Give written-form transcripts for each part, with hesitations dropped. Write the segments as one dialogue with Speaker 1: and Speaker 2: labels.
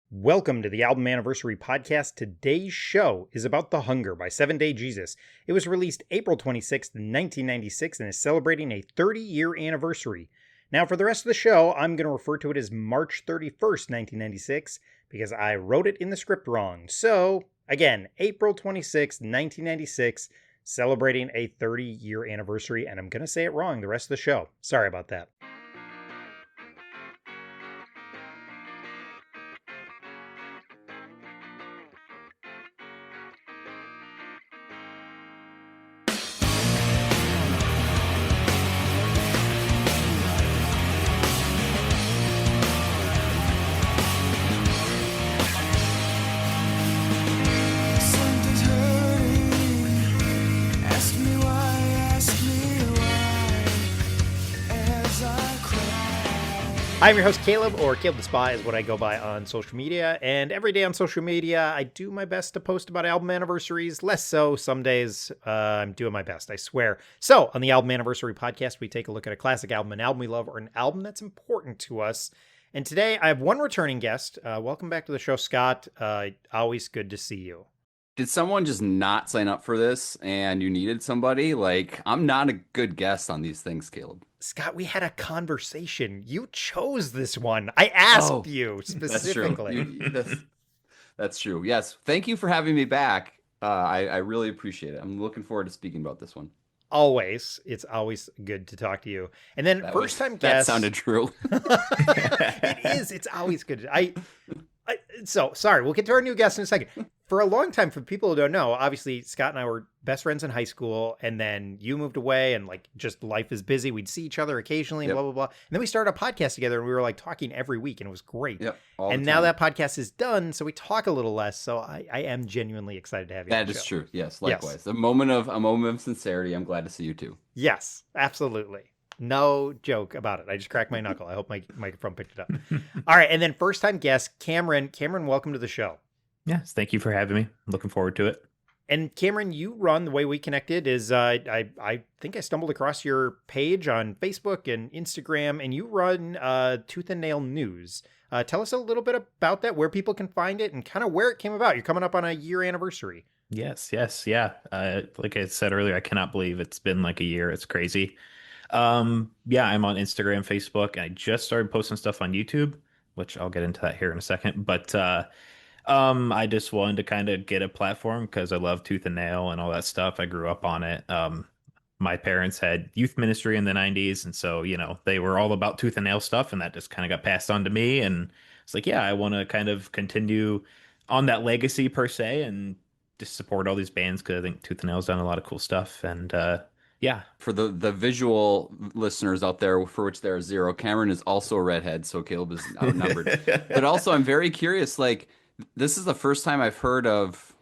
Speaker 1: Welcome to the Album Anniversary Podcast. Today's show is about The Hunger by 7 Day Jesus. It was released April 26th, 1996 and is celebrating a 30-year anniversary. Now, for the rest of the show, I'm going to refer to it as March 31st, 1996, because I wrote it in the script wrong. So, again, April 26th, 1996, celebrating a 30-year anniversary, and I'm going to say it wrong the rest of the show. Sorry about that. I'm your host, Caleb, or Caleb the Spy is what I go by on social media, and every day on social media, I do my best to post about album anniversaries, less so some days. I'm doing my best, I swear. So, on the Album Anniversary Podcast, we take a look at a classic album, an album we love, or an album that's important to us. And today, I have one returning guest. Welcome back to the show, Scott. Always good to see you.
Speaker 2: Did someone just not sign up for this and you needed somebody? Like, I'm not a good guest on these things, Caleb.
Speaker 1: Scott, we had a conversation. You chose this one. I asked you specifically.
Speaker 2: That's true. Yes. Thank you for having me back. I really appreciate it. I'm looking forward to speaking about this one.
Speaker 1: Always. It's always good to talk to you. And then first-time guest.
Speaker 2: That sounded true.
Speaker 1: It is. It's always good. So, sorry, we'll get to our new guest in a second. For a long time, for people who don't know, obviously, Scott and I were best friends in high school, and then you moved away, and, just life is busy. We'd see each other occasionally, blah, blah, blah. And then we started a podcast together, and we were, talking every week, and it was great.
Speaker 2: Yep,
Speaker 1: and now that podcast is done, so we talk a little less, so I am genuinely excited to have you on the show.
Speaker 2: That is true. Yes, likewise. Yes. A moment of sincerity. I'm glad to see you, too.
Speaker 1: Yes, absolutely. No joke about it. I just cracked my knuckle. I hope my microphone picked it up. All right. And then first time guest, Cameron. Cameron, welcome to the show.
Speaker 3: Yes. Thank you for having me. I'm looking forward to it.
Speaker 1: And Cameron, you run, the way we connected is I think I stumbled across your page on Facebook and Instagram, and you run Tooth and Nail News. Tell us a little bit about that, where people can find it and kind of where it came about. You're coming up on a year anniversary.
Speaker 3: Yes. Yeah. Like I said earlier, I cannot believe it's been like a year. It's crazy. I'm on Instagram, Facebook, and I just started posting stuff on YouTube, which I'll get into that here in a second. But I just wanted to kind of get a platform because I love Tooth and Nail and all that stuff. I grew up on it. My parents had youth ministry in the 90s, and so, they were all about Tooth and Nail stuff, and that just kind of got passed on to me. And it's like, I want to kind of continue on that legacy per se and just support all these bands because I think Tooth and Nail's done a lot of cool stuff. And
Speaker 2: for the visual listeners out there, for which there are zero, Cameron is also a redhead, so Caleb is outnumbered. But also, I'm very curious. This is the first time I've heard of.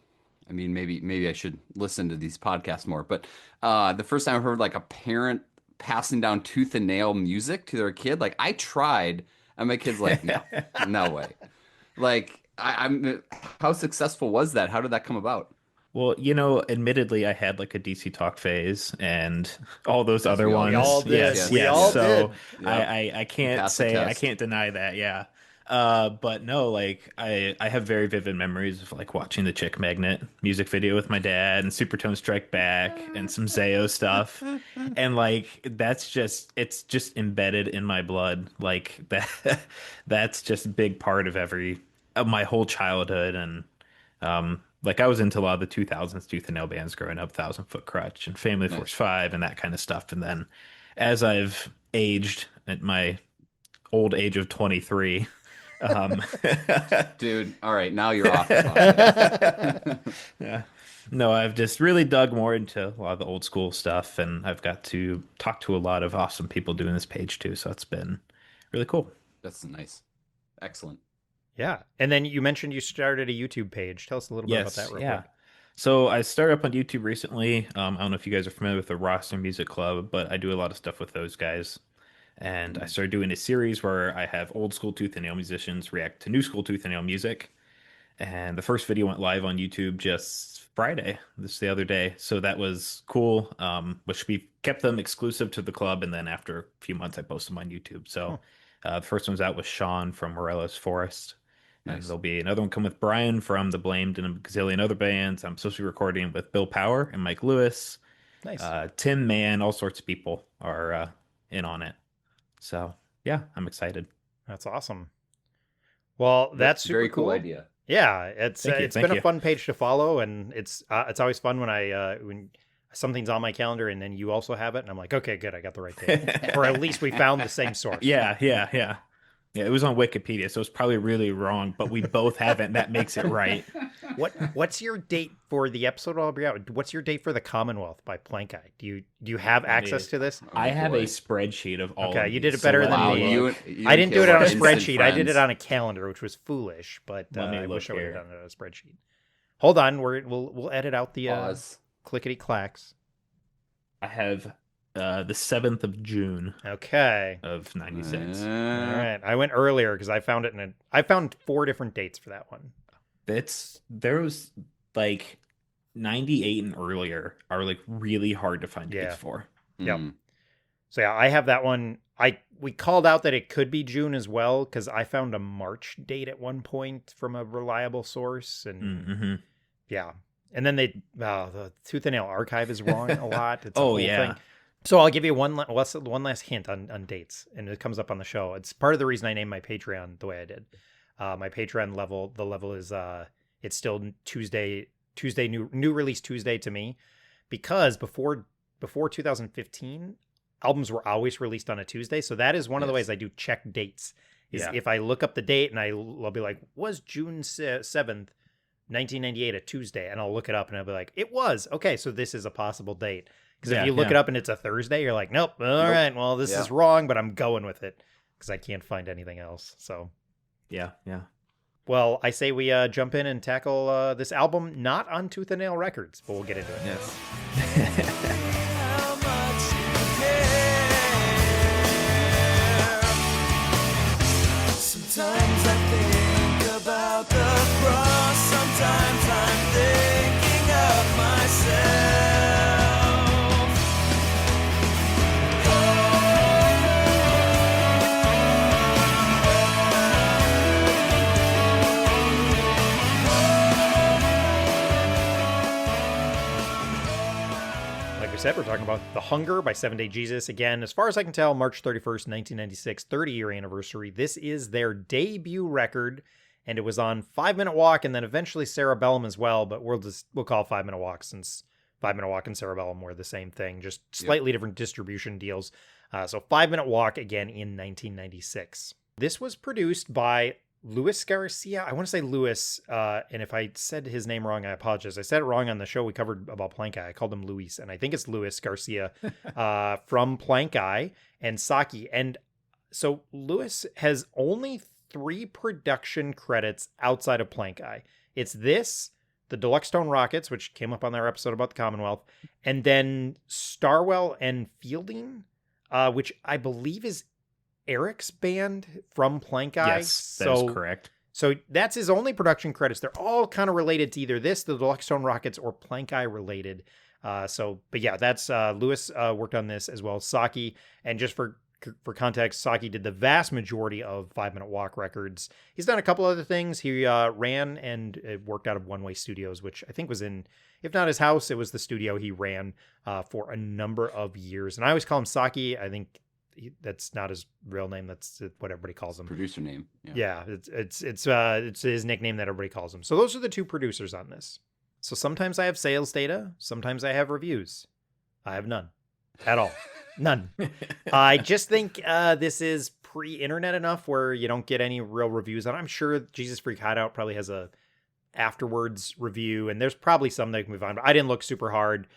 Speaker 2: I mean, maybe I should listen to these podcasts more. But the first time I've heard a parent passing down Tooth and Nail music to their kid. I tried, and my kid's like, no way. I'm. How successful was that? How did that come about?
Speaker 3: Well, admittedly, I had a DC Talk phase and all those other ones.
Speaker 1: We all did.
Speaker 3: Yes.
Speaker 1: We all
Speaker 3: so
Speaker 1: did.
Speaker 3: I can't say, I can't deny that. Yeah. But no, I have very vivid memories of watching the Chick Magnet music video with my dad and Supertone Strike Back and some Zayo stuff. And it's just embedded in my blood. That's just a big part of my whole childhood. And, I was into a lot of the 2000s Tooth and Nail bands growing up, Thousand Foot Crutch and Family Force 5 and that kind of stuff. And then as I've aged at my old age of 23,
Speaker 2: dude, all right, now you're off the
Speaker 3: yeah. No, I've just really dug more into a lot of the old school stuff, and I've got to talk to a lot of awesome people doing this page too. So it's been really cool.
Speaker 2: That's nice. Excellent.
Speaker 1: Yeah. And then you mentioned you started a YouTube page. Tell us a little bit about that real quick.
Speaker 3: So I started up on YouTube recently. I don't know if you guys are familiar with the Roster Music Club, but I do a lot of stuff with those guys. And I started doing a series where I have old school Tooth and Nail musicians react to new school Tooth and Nail music. And the first video went live on YouTube just Friday, the other day. So that was cool, which we kept them exclusive to the club. And then after a few months, I posted them on YouTube. So the first one was out with Sean from Morello's Forest. And
Speaker 2: Nice.
Speaker 3: there'll be another one come with Brian from The Blamed and a gazillion other bands. I'm supposed to be recording with Bill Power and Mike Lewis.
Speaker 1: Nice.
Speaker 3: Tim Mann, all sorts of people are in on it. So yeah, I'm excited.
Speaker 1: That's awesome. Well, that's super
Speaker 2: very cool
Speaker 1: cool.
Speaker 2: idea.
Speaker 1: Yeah, it's
Speaker 3: Thank
Speaker 1: been a
Speaker 3: you.
Speaker 1: fun page to follow, and it's always fun when something's on my calendar and then you also have it, and I'm like, okay, good, I got the right date, or at least we found the same source.
Speaker 3: Yeah. It was on Wikipedia, so it's probably really wrong, but we both have it, and that makes it right.
Speaker 1: What's your date for the episode I'll be out? What's your date for the Commonwealth by Plank Eye? Do you have access to this?
Speaker 3: I have
Speaker 2: boy.
Speaker 3: a spreadsheet of all.
Speaker 1: Okay,
Speaker 3: of
Speaker 1: you
Speaker 3: these,
Speaker 1: did it better
Speaker 3: let
Speaker 1: than
Speaker 3: me
Speaker 1: me.
Speaker 3: look.
Speaker 1: I didn't do it on a
Speaker 2: Instant
Speaker 1: spreadsheet. I did it
Speaker 2: friends.
Speaker 1: on a calendar, which was foolish, but
Speaker 3: Let me
Speaker 1: I wish I
Speaker 3: look
Speaker 1: would have
Speaker 3: here.
Speaker 1: done it on a spreadsheet. Hold on, we'll edit out the
Speaker 2: Pause.
Speaker 1: clickety clacks.
Speaker 3: I have the 7th of June
Speaker 1: Okay.
Speaker 3: of 96.
Speaker 1: All right. I went earlier because I found it I found 4 different dates for that one.
Speaker 3: There was like 98 and earlier are like really hard to find dates for.
Speaker 1: Yep.
Speaker 2: Mm.
Speaker 1: So yeah, I have that one. We called out that it could be June as well because I found a March date at one point from a reliable source, and
Speaker 3: Mm-hmm.
Speaker 1: yeah, and then the Tooth and Nail archive is wrong a lot. It's a
Speaker 3: Oh,
Speaker 1: whole
Speaker 3: yeah.
Speaker 1: thing. So I'll give you one last hint on dates, and it comes up on the show. It's part of the reason I named my Patreon the way I did. My Patreon level, the level is it's still Tuesday new release Tuesday to me, because before 2015, albums were always released on a Tuesday. So that is one of the ways I do check dates. Is
Speaker 3: Yeah.
Speaker 1: if I look up the date and I'll be like, was June 7th, 1998 a Tuesday? And I'll look it up and I'll be like, it was. Okay, so this is a possible date. Because if you look it up and it's a Thursday, you're like, nope, all right, well, this is wrong, but I'm going with it because I can't find anything else. So,
Speaker 3: Yeah.
Speaker 1: well, I say we jump in and tackle this album, not on Tooth and Nail Records, but we'll get into it.
Speaker 3: Yes.
Speaker 4: Sometimes I think about the cross. Sometimes I'm thinking of myself.
Speaker 1: Like we said, we're talking about The Hunger by 7 Day Jesus. Again, as far as I can tell, March 31st, 1996, 30-year anniversary. This is their debut record, and it was on 5 Minute Walk and then eventually Cerebellum as well, but we'll call it 5 Minute Walk since 5 Minute Walk and Cerebellum were the same thing, just slightly different distribution deals. So 5 Minute Walk again in 1996. This was produced by Luis Garcia. I want to say Luis, and if I said his name wrong, I apologize. I said it wrong on the show we covered about Plank Eye. I called him Luis, and I think it's Luis Garcia from Plank Eye and Saki. And so Luis has only 3 production credits outside of Plank Eye. It's this, the Deluxe Tone Rockets, which came up on their episode about the Commonwealth, and then Starwell and Fielding, which I believe is Eric's band from Plank Eye.
Speaker 3: Yes, that is correct.
Speaker 1: So that's his only production credits. They're all kind of related to either this, the Deluxe Tone Rockets, or Plank Eye related. But yeah, that's Lewis worked on this as well as Saki. And just for context, Saki did the vast majority of 5 Minute Walk records. He's done a couple other things. He ran and worked out of One Way Studios, which I think was in, if not his house, it was the studio he ran for a number of years. And I always call him Saki. I think that's not his real name. That's what everybody calls him.
Speaker 2: Producer name.
Speaker 1: Yeah, it's his nickname that everybody calls him. So those are the 2 producers on this. So sometimes I have sales data, sometimes I have reviews. I have none at all. None. I just think this is pre-internet enough where you don't get any real reviews. And I'm sure Jesus Freak Hideout probably has a afterwards review, and there's probably some that can move on. But I didn't look super hard.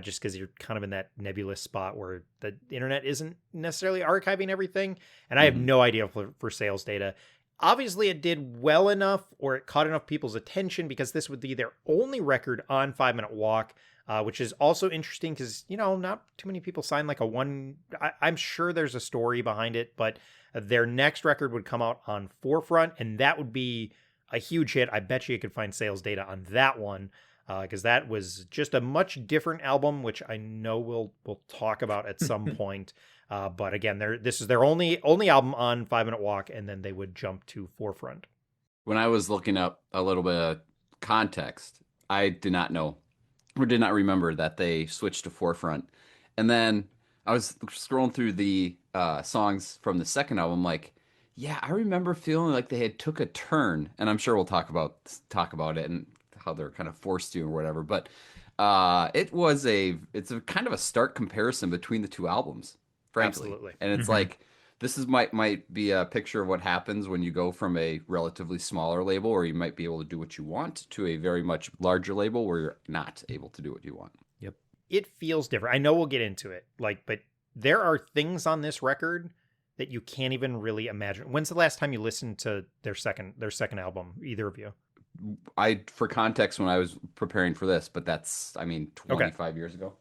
Speaker 1: Just because you're kind of in that nebulous spot where the internet isn't necessarily archiving everything. And I have no idea for sales data. Obviously, it did well enough, or it caught enough people's attention, because this would be their only record on 5 Minute Walk, which is also interesting because, not too many people sign like a one. I'm sure there's a story behind it, but their next record would come out on Forefront, and that would be a huge hit. I bet you could find sales data on that one. Because that was just a much different album, which I know we'll talk about at some point. But again, this is their only album on 5 Minute Walk, and then they would jump to Forefront.
Speaker 2: When I was looking up a little bit of context, I did not know or did not remember that they switched to Forefront. And then I was scrolling through the songs from the second album, like, yeah, I remember feeling like they had took a turn, and I'm sure we'll talk about it and how they're kind of forced to or whatever. But it's a kind of a stark comparison between the two albums, frankly.
Speaker 1: Absolutely.
Speaker 2: And it's like this is might be a picture of what happens when you go from a relatively smaller label where you might be able to do what you want to a very much larger label where you're not able to do what you want.
Speaker 3: Yep.
Speaker 1: It feels different. I know we'll get into it, but there are things on this record that you can't even really imagine. When's the last time you listened to their second album, either of you?
Speaker 2: For context, when I was preparing for this, but that's, 25 years ago.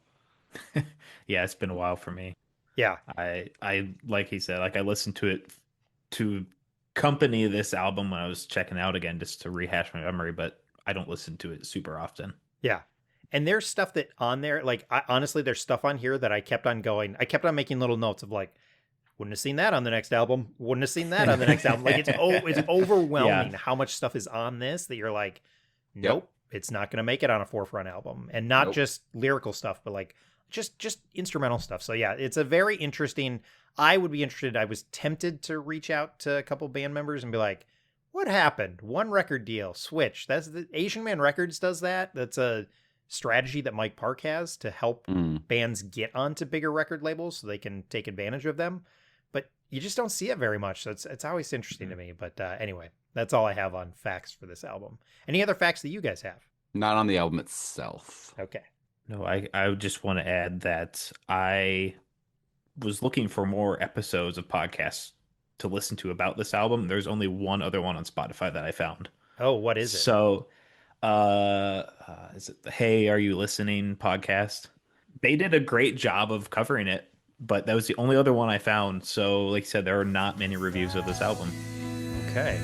Speaker 3: Yeah, it's been a while for me.
Speaker 1: Yeah.
Speaker 3: I like he said, like I listened to it to accompany this album when I was checking out again, just to rehash my memory, but I don't listen to it super often.
Speaker 1: Yeah. And there's stuff that on there, like, honestly, there's stuff on here that I kept on making little notes of like, wouldn't have seen that on the next album. Wouldn't have seen that on the next album. Like it's overwhelming how much stuff is on this that you're like, nope, it's not going to make it on a Forefront album. And not just lyrical stuff, but like just instrumental stuff. So yeah, it's a very interesting. I would be interested. I was tempted to reach out to a couple band members and be like, what happened? One record deal, switch. That's the Asian Man Records does that. That's a strategy that Mike Park has to help bands get onto bigger record labels so they can take advantage of them. But you just don't see it very much. So it's always interesting to me. But anyway, that's all I have on facts for this album. Any other facts that you guys have?
Speaker 2: Not on the album itself.
Speaker 1: Okay.
Speaker 3: No, I just want to add that I was looking for more episodes of podcasts to listen to about this album. There's only one other one on Spotify that I found.
Speaker 1: Oh, what is it?
Speaker 3: So, is it the Hey, Are You Listening podcast? They did a great job of covering it, but that was the only other one I found. So, like I said, there are not many reviews of this album.
Speaker 1: Okay.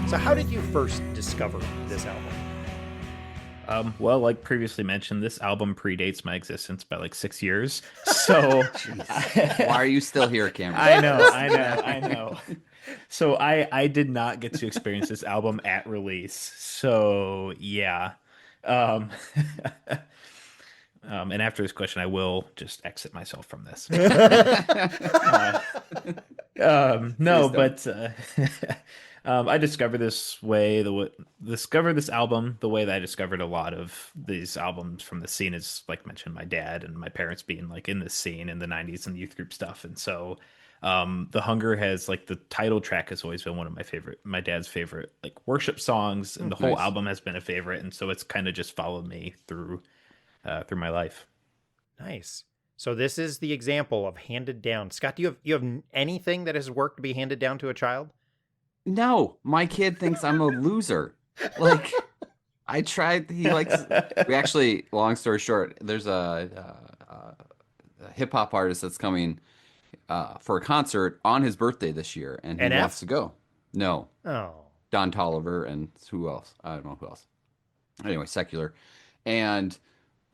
Speaker 1: So how did you first discover this album?
Speaker 3: Well, like previously mentioned, this album predates my existence by like 6 years. So
Speaker 2: why are you still here, Cameron?
Speaker 3: I know. So I did not get to experience this album at release. So yeah. And after this question, I will just exit myself from this. No, but I discovered this album the way that I discovered a lot of these albums from the scene is, like mentioned, my dad and my parents being like in this scene in the 90s and youth group stuff. And so The Hunger has like the title track has always been one of my dad's favorite like worship songs, and the whole album has been a favorite. And so it's kind of just followed me through my life.
Speaker 1: Nice. So this is the example of handed down. Scott, do you have anything that has worked to be handed down to a child?
Speaker 2: No, my kid thinks I'm a loser. Like, I tried. He likes. We actually, long story short, there's a hip hop artist that's coming for a concert on his birthday this year, and he wants to go. No.
Speaker 1: Oh.
Speaker 2: Don Tolliver and who else? I don't know who else. Anyway, secular, and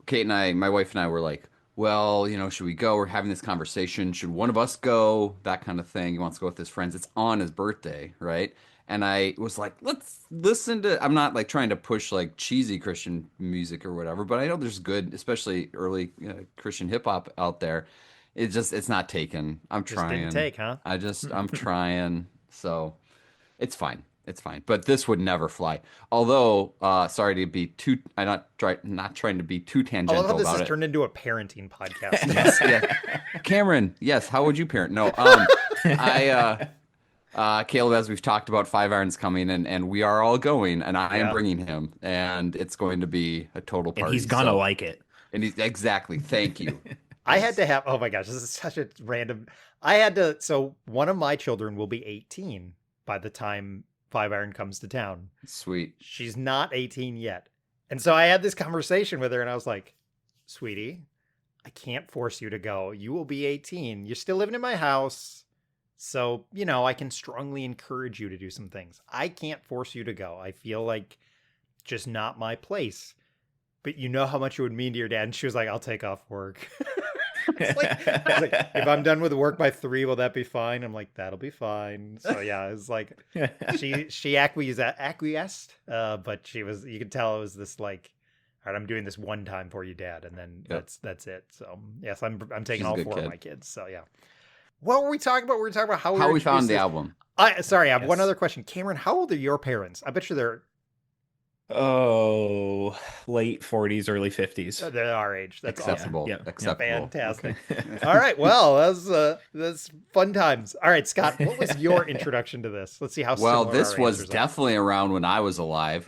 Speaker 2: Kate and I, my wife and I, were like, well, should we go? We're having this conversation. Should one of us go? That kind of thing. He wants to go with his friends. It's on his birthday, right? And I was like, let's listen to, I'm not like trying to push like cheesy Christian music or whatever, but I know there's good, especially early Christian hip hop out there. It's not taken. I'm trying.
Speaker 1: Didn't take, huh?
Speaker 2: I'm trying. So it's fine. It's fine, but this would never fly. Although, sorry to be too, I'm not trying to be too tangential about it.
Speaker 1: This has turned into a parenting podcast.
Speaker 2: Yes, yeah. Cameron, yes. How would you parent? No, Caleb, as we've talked about, 5 Iron's coming, and we are all going, and I am bringing him, and it's going to be a total party.
Speaker 3: And he's gonna like it.
Speaker 2: And exactly. Thank you.
Speaker 1: I had to have. Oh my gosh, this is such a random. So one of my children will be 18 by the time 5 Iron comes to town.
Speaker 2: Sweet.
Speaker 1: She's not 18 yet. And so I had this conversation with her and I was like, sweetie, I can't force you to go. You will be 18. You're still living in my house. So, I can strongly encourage you to do some things. I can't force you to go. I feel like just not my place. But you know how much it would mean to your dad. And she was like, I'll take off work. I was like, if I'm done with work by 3, will that be fine? I'm like, that'll be fine. So yeah, it was like she acquiesced, but you could tell it was this like, all right, I'm doing this one time for you, Dad, and then that's it. So yes, I'm taking all 4 of my kids. So yeah. What were we talking about? We were talking about how
Speaker 2: we found the album.
Speaker 1: I have one other question. Cameron, how old are your parents? I bet you they're
Speaker 3: late 40s, early 50s.
Speaker 1: They're our age. That's
Speaker 2: acceptable.
Speaker 1: Awesome.
Speaker 2: Yeah, acceptable.
Speaker 1: Fantastic. All right. Well, that's fun times. All right, Scott, what was your introduction to this? Let's see how.
Speaker 2: Well, this was definitely around when I was alive.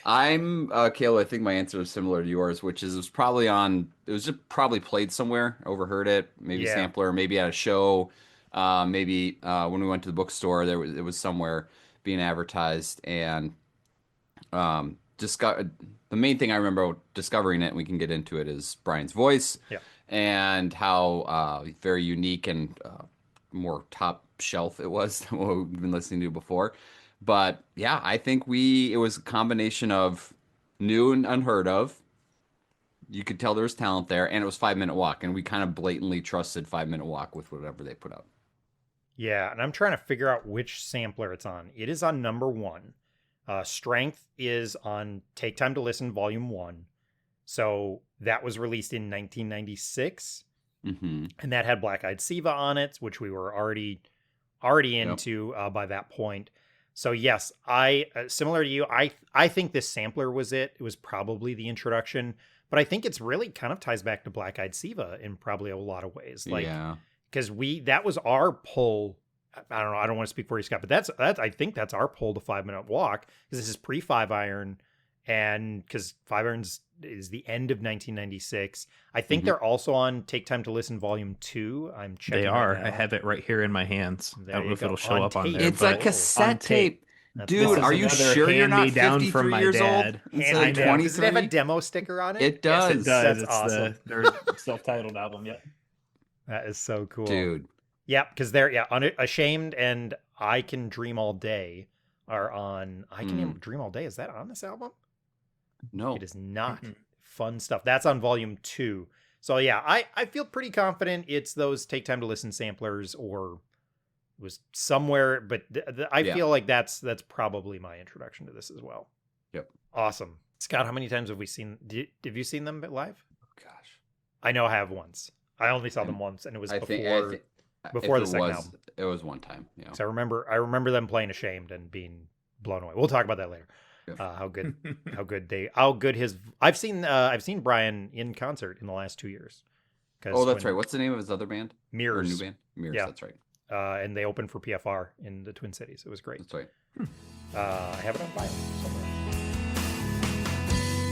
Speaker 2: I'm Caleb. I think my answer is similar to yours, which is it was just probably played somewhere, overheard it, maybe sampler, maybe at a show, maybe when we went to the bookstore, it was somewhere being advertised, and the main thing I remember discovering it, and we can get into it, is Brian's voice, and how very unique and more top shelf it was than what we've been listening to before. But yeah, I think it was a combination of new and unheard of. You could tell there was talent there, and it was 5 Minute Walk, and we kind of blatantly trusted 5 Minute Walk with whatever they put out.
Speaker 1: Yeah, and I'm trying to figure out which sampler it's on. It is on number 1. Strength is on Take Time to Listen, Volume 1. So that was released in 1996.
Speaker 2: Mm-hmm.
Speaker 1: And that had Black Eyed Siva on it, which we were already into by that point. So yes, I similar to you, I think this sampler was it. It was probably the introduction, but I think it's really kind of ties back to Black Eyed Siva in probably a lot of ways. Because that was our pull. I don't know. I don't want to speak for you, Scott, but that's I think that's our pull to 5 Minute Walk, because this is pre 5 Iron, and because 5 Irons is the end of 1996. I think they're also on Take Time to Listen Volume 2. I'm checking.
Speaker 3: They are.
Speaker 1: Right now.
Speaker 3: I have it right here in my hands. I don't know if it'll show up on there.
Speaker 2: It's a cassette tape. Dude, are you sure you're not 53 years old?
Speaker 1: Instead of 23? Does it have a demo sticker on it?
Speaker 2: It does.
Speaker 3: Yes, it does.
Speaker 1: That's awesome.
Speaker 3: Their self-titled album. Yep.
Speaker 1: That is so cool,
Speaker 2: dude.
Speaker 1: Yeah, because they're Ashamed and I Can Dream All Day are on. I Can Dream All Day. Is that on this album?
Speaker 2: No,
Speaker 1: it is not. Fun stuff. That's on Volume 2. So yeah, I feel pretty confident it's those Take Time to Listen samplers, or it was somewhere. But I feel like that's probably my introduction to this as well.
Speaker 2: Yep.
Speaker 1: Awesome, Scott. How many times have we seen? Have you seen them live?
Speaker 2: Oh, gosh,
Speaker 1: I know I have once. I only saw them once, and it was before the second album.
Speaker 2: It was one time. Yeah.
Speaker 1: So I remember them playing Ashamed and being blown away. We'll talk about that later.
Speaker 2: Yeah.
Speaker 1: How good I've seen Brian in concert in the last 2 years.
Speaker 2: Oh, that's right. What's the name of his other band?
Speaker 1: Mirrors.
Speaker 2: Or new band? Mirrors. Yeah. That's right.
Speaker 1: And they opened for PFR in the Twin Cities. It was great.
Speaker 2: That's right.
Speaker 1: I have it on vinyl somewhere.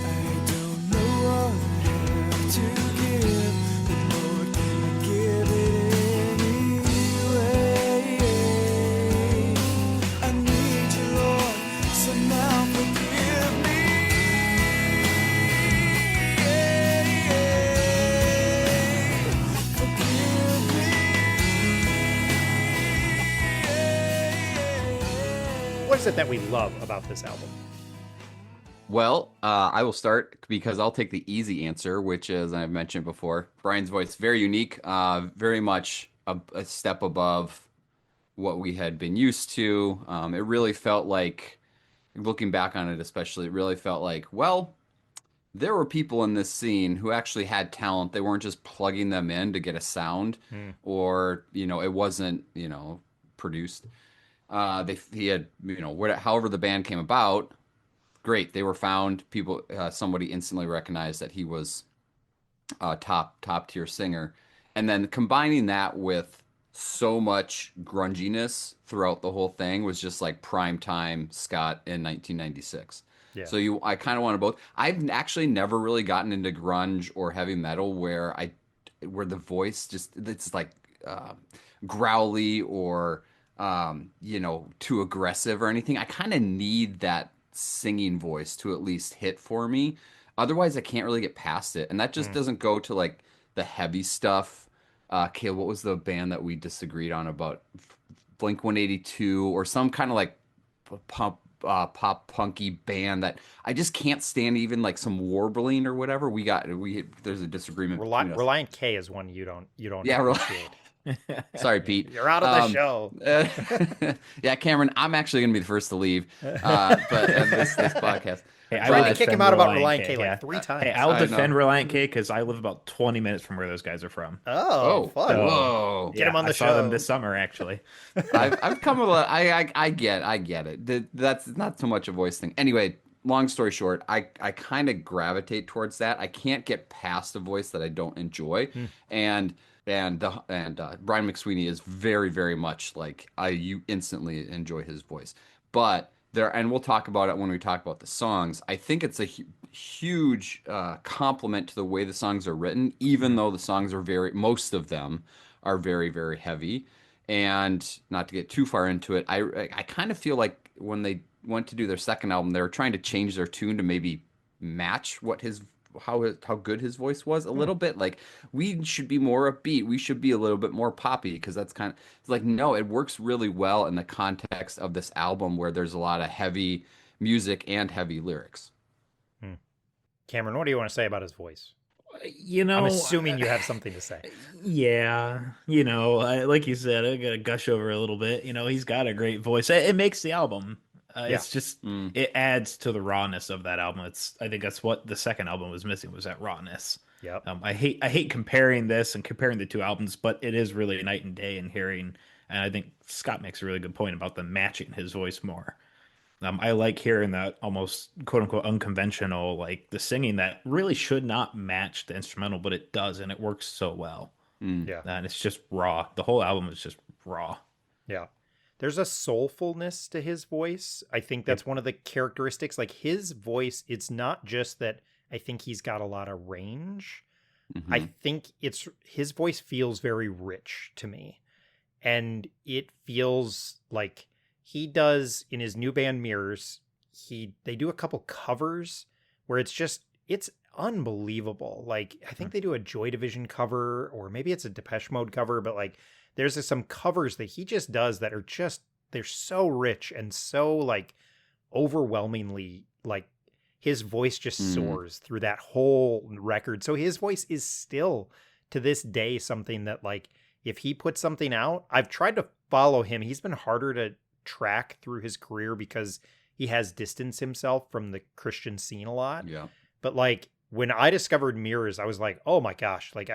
Speaker 4: I don't know what I have to give, but Lord, I give it anyway. I need you, Lord, so now forgive me. Forgive me.
Speaker 1: What is it that we love about this album?
Speaker 2: Well, I will start because I'll take the easy answer, which is, I've mentioned before, Brian's voice, very unique, very much a step above what we had been used to. It really felt like, looking back on it especially, it really felt like, well, there were people in this scene who actually had talent. They weren't just plugging them in to get a sound, or, it wasn't, produced. He had, however the band came about, great. They were found. People, somebody instantly recognized that he was a top tier singer, and then combining that with so much grunginess throughout the whole thing was just like prime time Scott in 1996. Yeah. So I kind of wanted both. I've actually never really gotten into grunge or heavy metal where the voice it's like growly or too aggressive or anything. I kind of need that singing voice to at least hit for me. Otherwise, I can't really get past it. And that just
Speaker 1: Mm.
Speaker 2: doesn't go to like the heavy stuff. Caleb, what was the band that we disagreed on about Blink 182 or some kind of like pop punky band that I just can't stand, even like some warbling or whatever. There's a disagreement between us.
Speaker 1: Reliant K is one you don't
Speaker 2: Yeah,
Speaker 1: appreciate.
Speaker 2: Sorry, Pete.
Speaker 1: You're out of the show.
Speaker 2: Yeah, Cameron, I'm actually going to be the first to leave. But this podcast.
Speaker 3: Hey, I
Speaker 1: Tried
Speaker 3: will
Speaker 1: to kick him
Speaker 3: defend
Speaker 1: out about
Speaker 3: Reliant
Speaker 1: Reliant
Speaker 3: K,
Speaker 1: K like
Speaker 3: yeah.
Speaker 1: 3 times.
Speaker 3: Hey, I'll
Speaker 2: I know.
Speaker 3: defend Reliant K because I live about 20 minutes from where those guys are from.
Speaker 1: Oh, fun.
Speaker 3: So-
Speaker 2: Whoa.
Speaker 1: Get him on the
Speaker 3: I saw them
Speaker 1: show.
Speaker 3: this summer, actually.
Speaker 2: I've come a lot. I get it. That's not so much a voice thing. Anyway, long story short, I kind of gravitate towards that. I can't get past a voice that I don't enjoy, and Brian McSweeney is very, very much like you instantly enjoy his voice. But and we'll talk about it when we talk about the songs. I think it's a huge compliment to the way the songs are written, even though the songs are most of them are very, very heavy. And not to get too far into it, I kind of feel like when they went to do their second album, they were trying to change their tune to maybe match how good his voice was a little bit. Like, we should be more upbeat, we should be a little bit more poppy, because that's kind of, it's like, no, it works really well in the context of this album where there's a lot of heavy music and heavy lyrics.
Speaker 1: Cameron, what do you want to say about his voice?
Speaker 3: You know,
Speaker 1: I'm assuming you have something to say.
Speaker 3: Yeah, like you said, I gotta gush over a little bit. He's got a great voice. It makes the album. It's just it adds to the rawness of that album. I think that's what the second album was missing, was that rawness.
Speaker 1: Yep.
Speaker 3: I hate comparing this and comparing the two albums, but it is really night and day in hearing. And I think Scott makes a really good point about them matching his voice more. I like hearing that almost quote unquote unconventional, like the singing that really should not match the instrumental, but it does, and it works so well.
Speaker 1: Yeah.
Speaker 3: And it's just raw. The whole album is just raw.
Speaker 1: Yeah. There's a soulfulness to his voice. I think that's one of the characteristics. Like, his voice, it's not just that I think he's got a lot of range. I think his voice feels very rich to me. And it feels like he does in his new band Mirrors. They do a couple covers where it's unbelievable. Like, I think they do a Joy Division cover, or maybe it's a Depeche Mode cover, but like, there's some covers that he just does that are they're so rich and so like overwhelmingly, like, his voice just soars through that whole record. So his voice is still to this day something that, like, if he puts something out, I've tried to follow him. He's been harder to track through his career because he has distanced himself from the Christian scene a lot.
Speaker 2: Yeah.
Speaker 1: But like, when I discovered Mirrors, I was like, oh my gosh, like,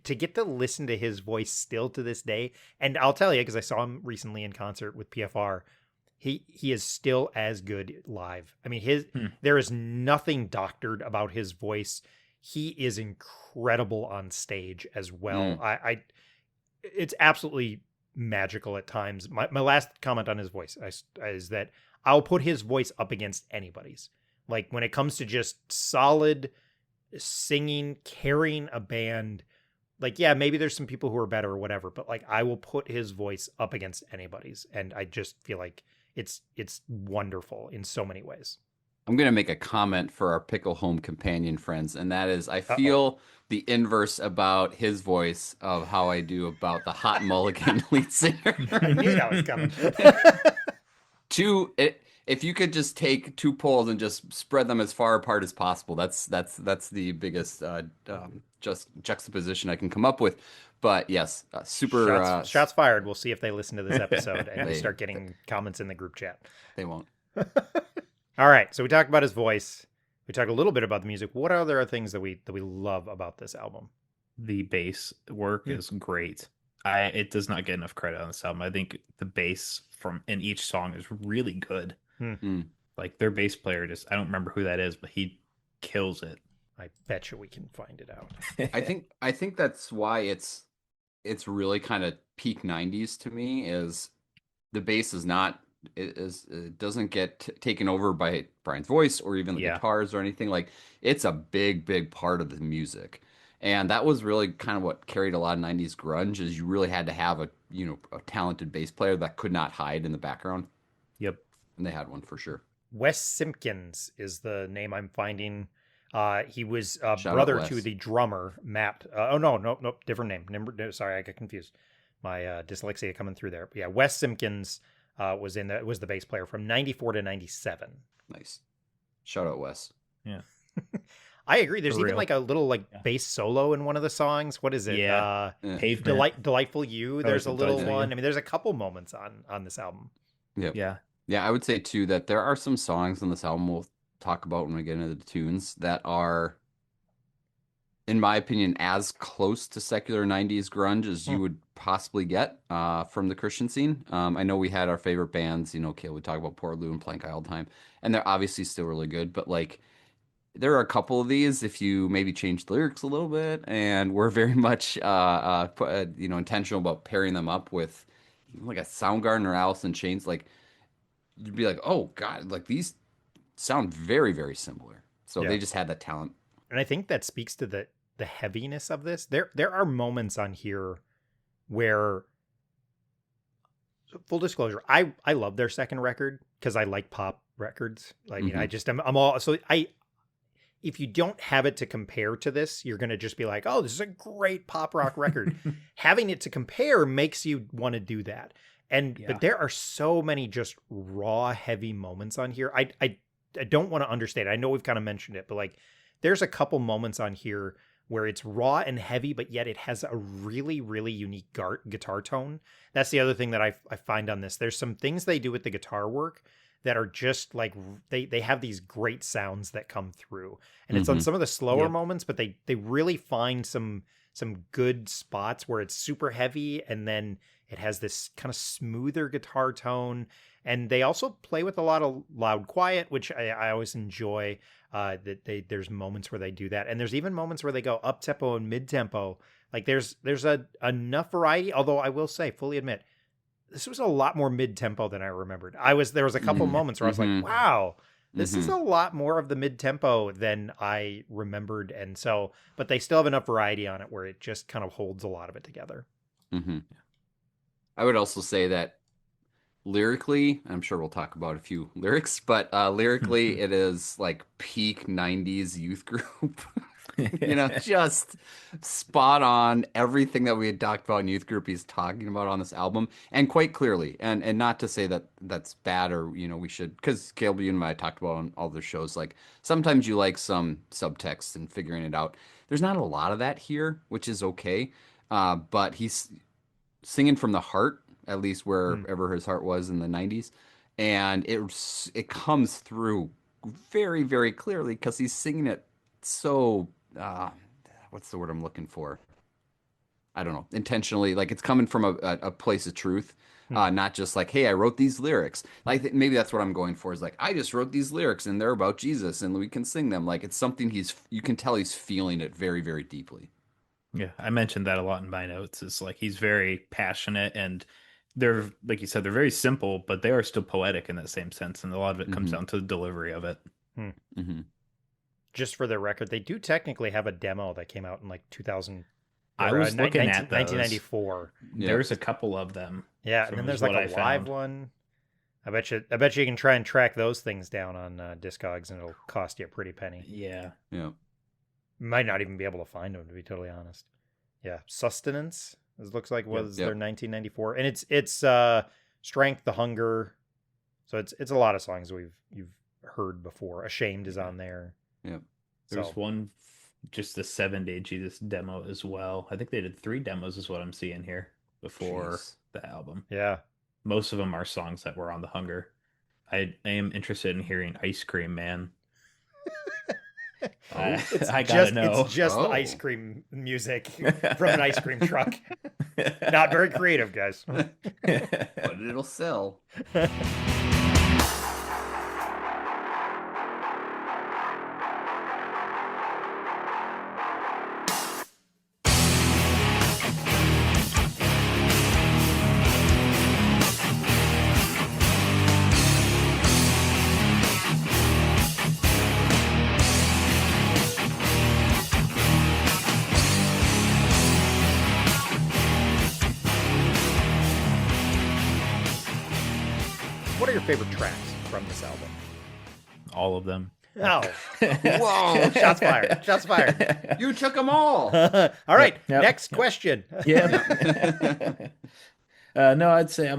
Speaker 1: to get to listen to his voice still to this day. And I'll tell you, because I saw him recently in concert with PFR, he is still as good live. I mean, there is nothing doctored about his voice. He is incredible on stage as well. It's absolutely magical at times. My last comment on his voice is that I'll put his voice up against anybody's. Like, when it comes to just solid singing, carrying a band, like, yeah, maybe there's some people who are better or whatever, but like, I will put his voice up against anybody's. And I just feel like it's wonderful in so many ways.
Speaker 2: I'm going to make a comment for our Pickle Home companion friends, and that is, I feel the inverse about his voice of how I do about the Hot Mulligan lead singer.
Speaker 1: I knew that was coming.
Speaker 2: If you could just take two poles and just spread them as far apart as possible, that's the biggest just juxtaposition I can come up with. But yes, super
Speaker 1: shots fired. We'll see if they listen to this episode and we
Speaker 2: They-
Speaker 1: start getting comments in the group chat.
Speaker 2: They won't.
Speaker 1: All right, so we talked about his voice. We talked a little bit about the music. What are other things that we love about this album?
Speaker 3: The bass work is great. It does not get enough credit on this album. I think the bass in each song is really good. Like, their bass player I don't remember who that is, but he kills it.
Speaker 1: I bet you we can find it out.
Speaker 2: I think that's why it's really kind of peak 90s to me, is the bass is not it doesn't get taken over by Brian's voice or even the guitars or anything. Like, it's a big part of the music. And that was really kind of what carried a lot of 90s grunge, is you really had to have a talented bass player that could not hide in the background.
Speaker 3: Yep.
Speaker 2: And they had one for sure.
Speaker 1: Wes Simpkins is the name I'm finding. He was
Speaker 2: Shout out
Speaker 1: brother
Speaker 2: Wes.
Speaker 1: to the drummer, Matt. No, different name. Sorry, I got confused. My dyslexia coming through there. But yeah, Wes Simpkins was the bass player from 94 to 97.
Speaker 2: Nice. Shout out Wes.
Speaker 3: Yeah.
Speaker 1: I agree. There's
Speaker 3: For
Speaker 1: even
Speaker 3: real.
Speaker 1: like a little bass solo in one of the songs. What is it?
Speaker 3: Yeah.
Speaker 2: Yeah.
Speaker 3: Pavement.
Speaker 1: Delightful You.
Speaker 3: Oh,
Speaker 1: There's a
Speaker 3: it's
Speaker 1: little
Speaker 3: Delightful
Speaker 1: one.
Speaker 3: You.
Speaker 1: I mean, there's a couple moments on this album.
Speaker 2: Yep.
Speaker 3: Yeah.
Speaker 2: Yeah, I would say too that there are some songs on this album we'll talk about when we get into the tunes that are, in my opinion, as close to secular 90s grunge as you would possibly get from the Christian scene. I know we had our favorite bands, Caleb would talk about Portaloo and Plank Eye all the time, and they're obviously still really good, but like there are a couple of these if you maybe change the lyrics a little bit, and we're very much intentional about pairing them up with like a Soundgarden or Alice in Chains. Like you'd be like, oh God, like these sound very, very similar. So
Speaker 1: Yeah.
Speaker 2: they just had that talent.
Speaker 1: And I think that speaks to the heaviness of this. There are moments on here where, full disclosure, I love their second record because I like pop records. I mean, I'm all so if you don't have it to compare to this, you're gonna just be like, oh, this is a great pop rock record. Having it to compare makes you want to do that. But there are so many just raw, heavy moments on here. I don't want to understate it. I know we've kind of mentioned it, but like there's a couple moments on here where it's raw and heavy, but yet it has a really, really unique guitar tone. That's the other thing that I find on this. There's some things they do with the guitar work that are just like, they have these great sounds that come through. And it's on some of the slower moments, but they really find some good spots where it's super heavy and then it has this kind of smoother guitar tone. And they also play with a lot of loud quiet, which I always enjoy. There's moments where they do that, and there's even moments where they go up tempo and mid tempo. Like there's enough variety. Although I will say, fully admit, this was a lot more mid tempo than I remembered. There was a couple moments where I was like, wow, this is a lot more of the mid tempo than I remembered, and so, but they still have enough variety on it where it just kind of holds a lot of it together.
Speaker 2: I would also say that lyrically, I'm sure we'll talk about a few lyrics, but lyrically, it is like peak 90s youth group. Just spot on everything that we had talked about in youth group he's talking about on this album, and quite clearly. And not to say that that's bad or, we should, because Caleb, you and I talked about on all the shows, like sometimes you like some subtext and figuring it out. There's not a lot of that here, which is okay. But he's singing from the heart, at least wherever his heart was in the 90s. And it comes through very, very clearly because he's singing it so, what's the word I'm looking for? I don't know, intentionally. Like it's coming from a place of truth, not just like, hey, I wrote these lyrics. Like maybe that's what I'm going for, is like, I just wrote these lyrics and they're about Jesus and we can sing them. Like it's something you can tell he's feeling it very, very deeply.
Speaker 3: Yeah, I mentioned that a lot in my notes. It's like he's very passionate, and they're, like you said, they're very simple, but they are still poetic in that same sense. And a lot of it comes down to the delivery of it.
Speaker 1: Just for the record, they do technically have a demo that came out in like 2000.
Speaker 3: I was looking at those.
Speaker 1: 1994.
Speaker 2: Yeah.
Speaker 3: There's a couple of them.
Speaker 1: Yeah, and then there's like a live one. I bet you can try and track those things down on Discogs, and it'll cost you a pretty penny.
Speaker 3: Yeah.
Speaker 1: Might not even be able to find them, to be totally honest. Yeah, Sustenance, it looks like was their 1994, and it's Strength, The Hunger. So it's a lot of songs you've heard before. Ashamed is on there.
Speaker 2: Yeah.
Speaker 3: There's one, just the 7-Day Jesus demo as well. I think they did 3 demos is what I'm seeing here before the album.
Speaker 1: Yeah.
Speaker 3: Most of them are songs that were on The Hunger. I am interested in hearing Ice Cream Man. I gotta know.
Speaker 1: It's just the ice cream music from an ice cream truck. Not very creative, guys.
Speaker 2: But it'll sell.
Speaker 1: What are your favorite tracks from this album?
Speaker 3: All of them.
Speaker 1: Oh,
Speaker 2: Whoa!
Speaker 1: shots fired. Shots fired.
Speaker 2: You took them all.
Speaker 1: All right,
Speaker 3: Yep,
Speaker 1: next
Speaker 3: yep.
Speaker 1: question.
Speaker 3: Yeah. No, I'd say I'll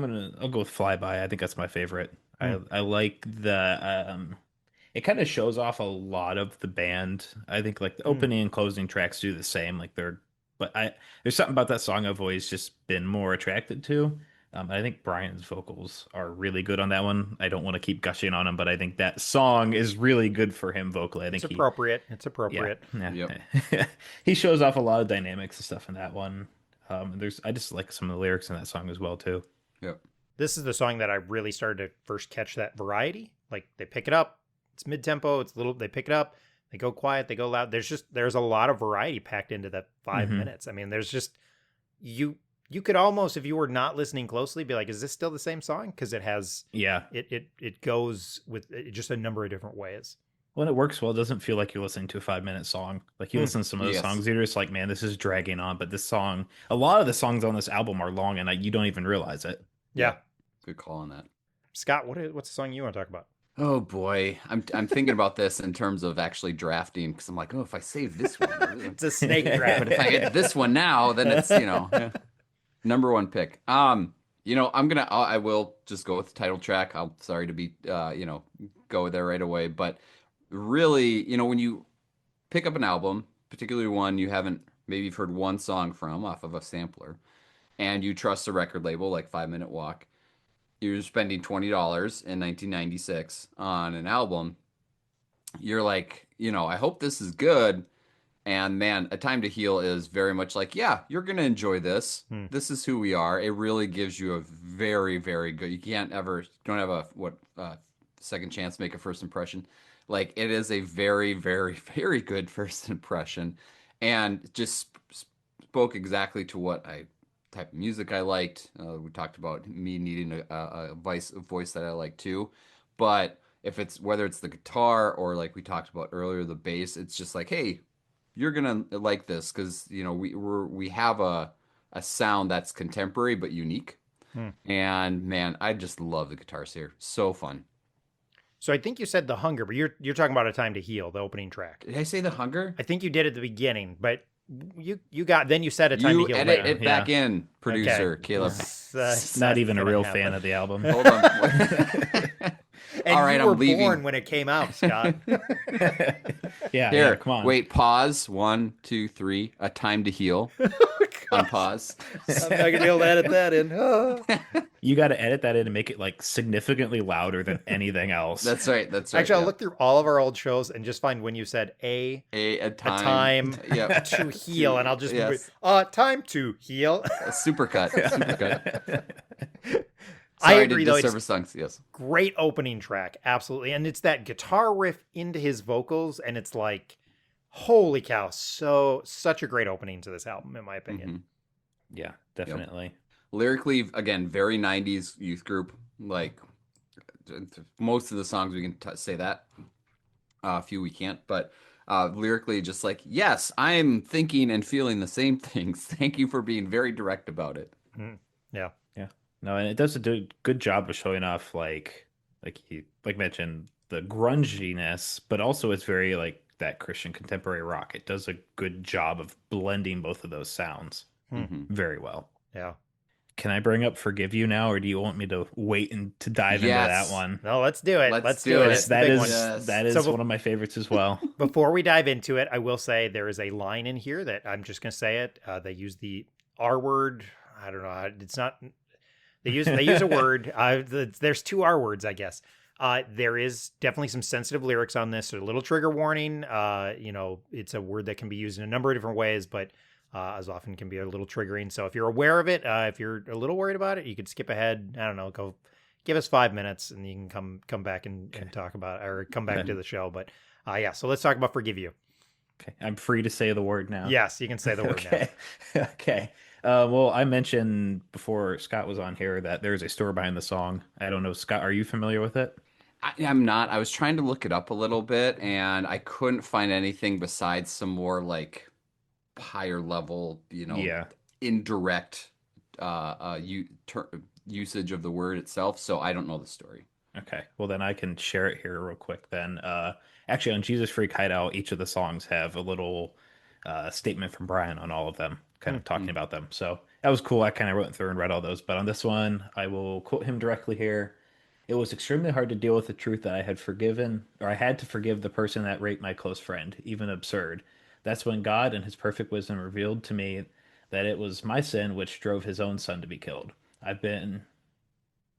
Speaker 3: go with Flyby. I think that's my favorite. I like the it kind of shows off a lot of the band. I think like the opening and closing tracks do the same. Like but there's something about that song I've always just been more attracted to. I think Brian's vocals are really good on that one. I don't want to keep gushing on him, but I think that song is really good for him vocally. I think
Speaker 1: It's appropriate. It's
Speaker 3: yeah,
Speaker 1: appropriate.
Speaker 3: yeah. He shows off a lot of dynamics and stuff in that one. I just like some of the lyrics in that song as well too.
Speaker 2: Yep.
Speaker 1: This is the song that I really started to first catch that variety. Like they pick it up, it's mid tempo, it's a little. They pick it up, they go quiet, they go loud. There's a lot of variety packed into that 5 minutes. I mean, there's just you could almost, if you were not listening closely, be like, is this still the same song? Because it has it goes with just a number of different ways.
Speaker 3: When it works well, it doesn't feel like you're listening to a 5 minute song. Like you listen to some of those
Speaker 2: Yes.
Speaker 3: songs, you're just like, man, this is dragging on. But this song, a lot of the songs on this album are long, and you don't even realize it.
Speaker 1: Yeah.
Speaker 2: Good call on that.
Speaker 1: Scott, what's the song you want to talk about?
Speaker 2: Oh boy, I'm thinking about this in terms of actually drafting because I'm like, oh, if I save this one,
Speaker 1: It's a snake draft.
Speaker 2: but if I hit this one now, then it's number one pick. I will just go with the title track. I'm sorry to be go there right away, but really, when you pick up an album, particularly one maybe you've heard one song from off of a sampler, and you trust a record label like 5 Minute Walk, you're spending $20 in 1996 on an album. You're like, I hope this is good. And man, A Time to Heal is very much like, yeah, you're going to enjoy this. This is who we are. It really gives you a very, very good, don't have a second chance to make a first impression. Like it is a very, very, very good first impression and just spoke exactly to what type of music I liked. We talked about me needing a voice that I like too. But whether it's the guitar or like we talked about earlier, the bass, it's just like, hey, you're gonna like this because we have a sound that's contemporary but unique. And man, I just love the guitars here. So fun.
Speaker 1: So I think you said The Hunger, but you're talking about A Time to Heal, the opening track.
Speaker 2: Did I say The Hunger?
Speaker 1: I think you did at the beginning, but you said A Time to Heal
Speaker 2: edit
Speaker 1: later.
Speaker 2: it back in, producer Caleb.
Speaker 3: Not even a real
Speaker 1: happen.
Speaker 3: fan of the album.
Speaker 2: Hold on.
Speaker 1: And
Speaker 2: All right,
Speaker 1: you were
Speaker 2: I'm leaving.
Speaker 1: born when it came out, Scott.
Speaker 3: Yeah, come on.
Speaker 2: Wait, pause. 1, 2, 3. A Time to Heal. On pause.
Speaker 1: I'm not gonna be able to edit that in.
Speaker 3: You got to edit that in and make it like significantly louder than anything else.
Speaker 2: That's right.
Speaker 1: Actually, I'll look through all of our old shows and just find when you said a time
Speaker 2: Yep.
Speaker 1: to heal, and I'll just time to heal.
Speaker 2: A supercut.
Speaker 1: I agree, though.
Speaker 2: Service songs, yes.
Speaker 1: Great opening track, absolutely, and it's that guitar riff into his vocals, and it's like, holy cow! Such a great opening to this album, in my opinion.
Speaker 2: Mm-hmm.
Speaker 3: Yeah, definitely.
Speaker 2: Yep. Lyrically, again, very 90s youth group. Like most of the songs, we can say that. A few we can't, but lyrically, just like, yes, I'm thinking and feeling the same things. Thank you for being very direct about it.
Speaker 1: Yeah.
Speaker 3: No, and it does a good job of showing off like he mentioned the grunginess, but also it's very like that Christian contemporary rock. It does a good job of blending both of those sounds very well.
Speaker 1: Yeah.
Speaker 3: Can I bring up Forgive You now, or do you want me to wait and to dive into that one?
Speaker 1: No, let's do it. Let's do it.
Speaker 3: Yes, that is one of my favorites as well.
Speaker 1: Before we dive into it, I will say there is a line in here that I'm just going to say it. They use the R word. I don't know. It's not. They use a word. There's 2 R words, I guess. There is definitely some sensitive lyrics on this. So a little trigger warning. It's a word that can be used in a number of different ways, but as often can be a little triggering. So if you're aware of it, if you're a little worried about it, you could skip ahead. I don't know, go give us 5 minutes and you can come back and talk about it, or come back to the show. But so let's talk about Forgive You.
Speaker 3: Okay, I'm free to say the word now.
Speaker 1: Yes, you can say the word now.
Speaker 3: Okay. Well, I mentioned before Scott was on here that there's a story behind the song. I don't know, Scott, are you familiar with it?
Speaker 2: I'm not. I was trying to look it up a little bit, and I couldn't find anything besides some more like higher level, indirect usage of the word itself. So I don't know the story.
Speaker 3: Okay. Well, then I can share it here real quick then. Actually, on Jesus Freak Hideout, each of the songs have a little statement from Brian on all of them, kind of talking about them. So that was cool. I kind of went through and read all those. But on this one, I will quote him directly here. It was extremely hard to deal with the truth that I had forgiven, or I had to forgive the person that raped my close friend, even absurd. That's when God, in his perfect wisdom, revealed to me that it was my sin which drove his own son to be killed. I've been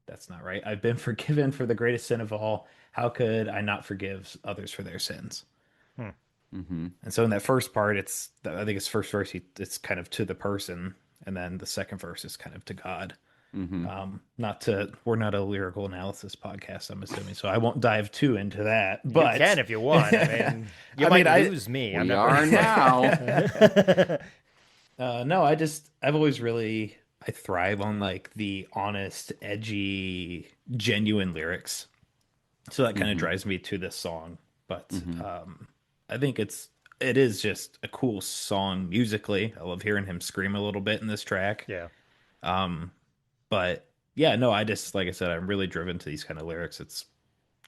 Speaker 3: That's not right. I've been forgiven for the greatest sin of all. How could I not forgive others for their sins?
Speaker 1: Hmm.
Speaker 2: Mm-hmm.
Speaker 3: And so in that first part, I think it's first verse, it's kind of to the person, and then the second verse is kind of to God.
Speaker 2: Mm-hmm.
Speaker 3: We're not a lyrical analysis podcast, I'm assuming, so I won't dive too into that.
Speaker 1: You
Speaker 3: But
Speaker 1: can if you want. I mean, you
Speaker 3: I
Speaker 1: might
Speaker 3: mean, I
Speaker 1: lose me. I'm
Speaker 2: We
Speaker 1: not
Speaker 2: are now.
Speaker 3: no, I've always really I thrive on like the honest, edgy, genuine lyrics. So that kind of
Speaker 2: Mm-hmm.
Speaker 3: drives me to this song. But
Speaker 2: Mm-hmm.
Speaker 3: I think it is just a cool song musically. I love hearing him scream a little bit in this track.
Speaker 1: Yeah.
Speaker 3: Um, but yeah, no, I just like I said, I'm really driven to these kind of lyrics. It's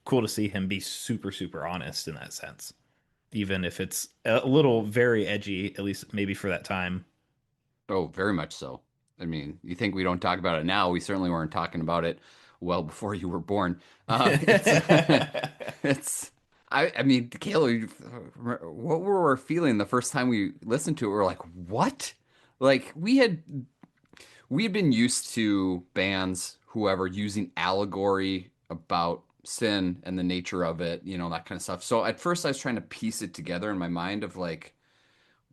Speaker 3: cool to see him be super, super honest in that sense, even if it's a little very edgy, at least maybe for that time.
Speaker 2: Oh, very much so. I mean, you think we don't talk about it now? We certainly weren't talking about it well before you were born. It's it's. I mean, Caleb, what were we feeling the first time we listened to it? We were like, what? Like we had been used to bands, whoever, using allegory about sin and the nature of it, that kind of stuff. So at first I was trying to piece it together in my mind of like,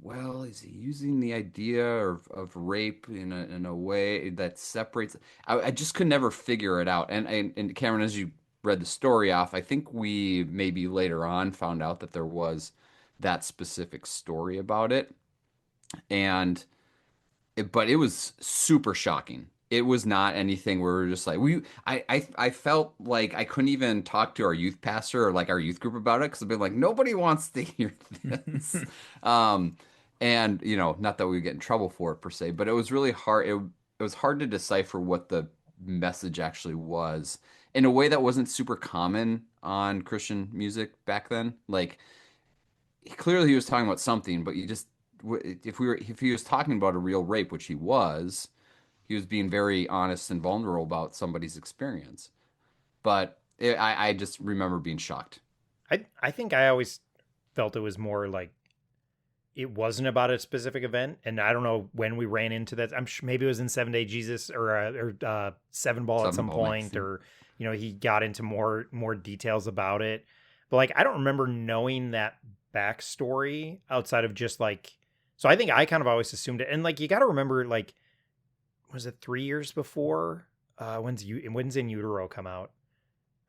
Speaker 2: well, is he using the idea of rape in a way that separates? I just could never figure it out. And Cameron, as you read the story off, I think we maybe later on found out that there was that specific story about it. And but it was super shocking. It was not anything where we were just like I felt like I couldn't even talk to our youth pastor or like our youth group about it because I've been like nobody wants to hear this. Um, and not that we would get in trouble for it per se, but it was really hard. It was hard to decipher what the message actually was in a way that wasn't super common on Christian music back then. Like clearly he was talking about something, but you just if he was talking about a real rape, which he was being very honest and vulnerable about somebody's experience. But I just remember being shocked.
Speaker 1: I think I always felt it was more like it wasn't about a specific event, and I don't know when we ran into that. I'm sure maybe it was in 7 Day Jesus or Seven Ball at
Speaker 2: Seven
Speaker 1: some
Speaker 2: Ball
Speaker 1: point,
Speaker 2: Magazine.
Speaker 1: or he got into more details about it. But like I don't remember knowing that backstory outside of just like. So I think I kind of always assumed it, and like you got to remember, like was it 3 years before? When's In Utero come out?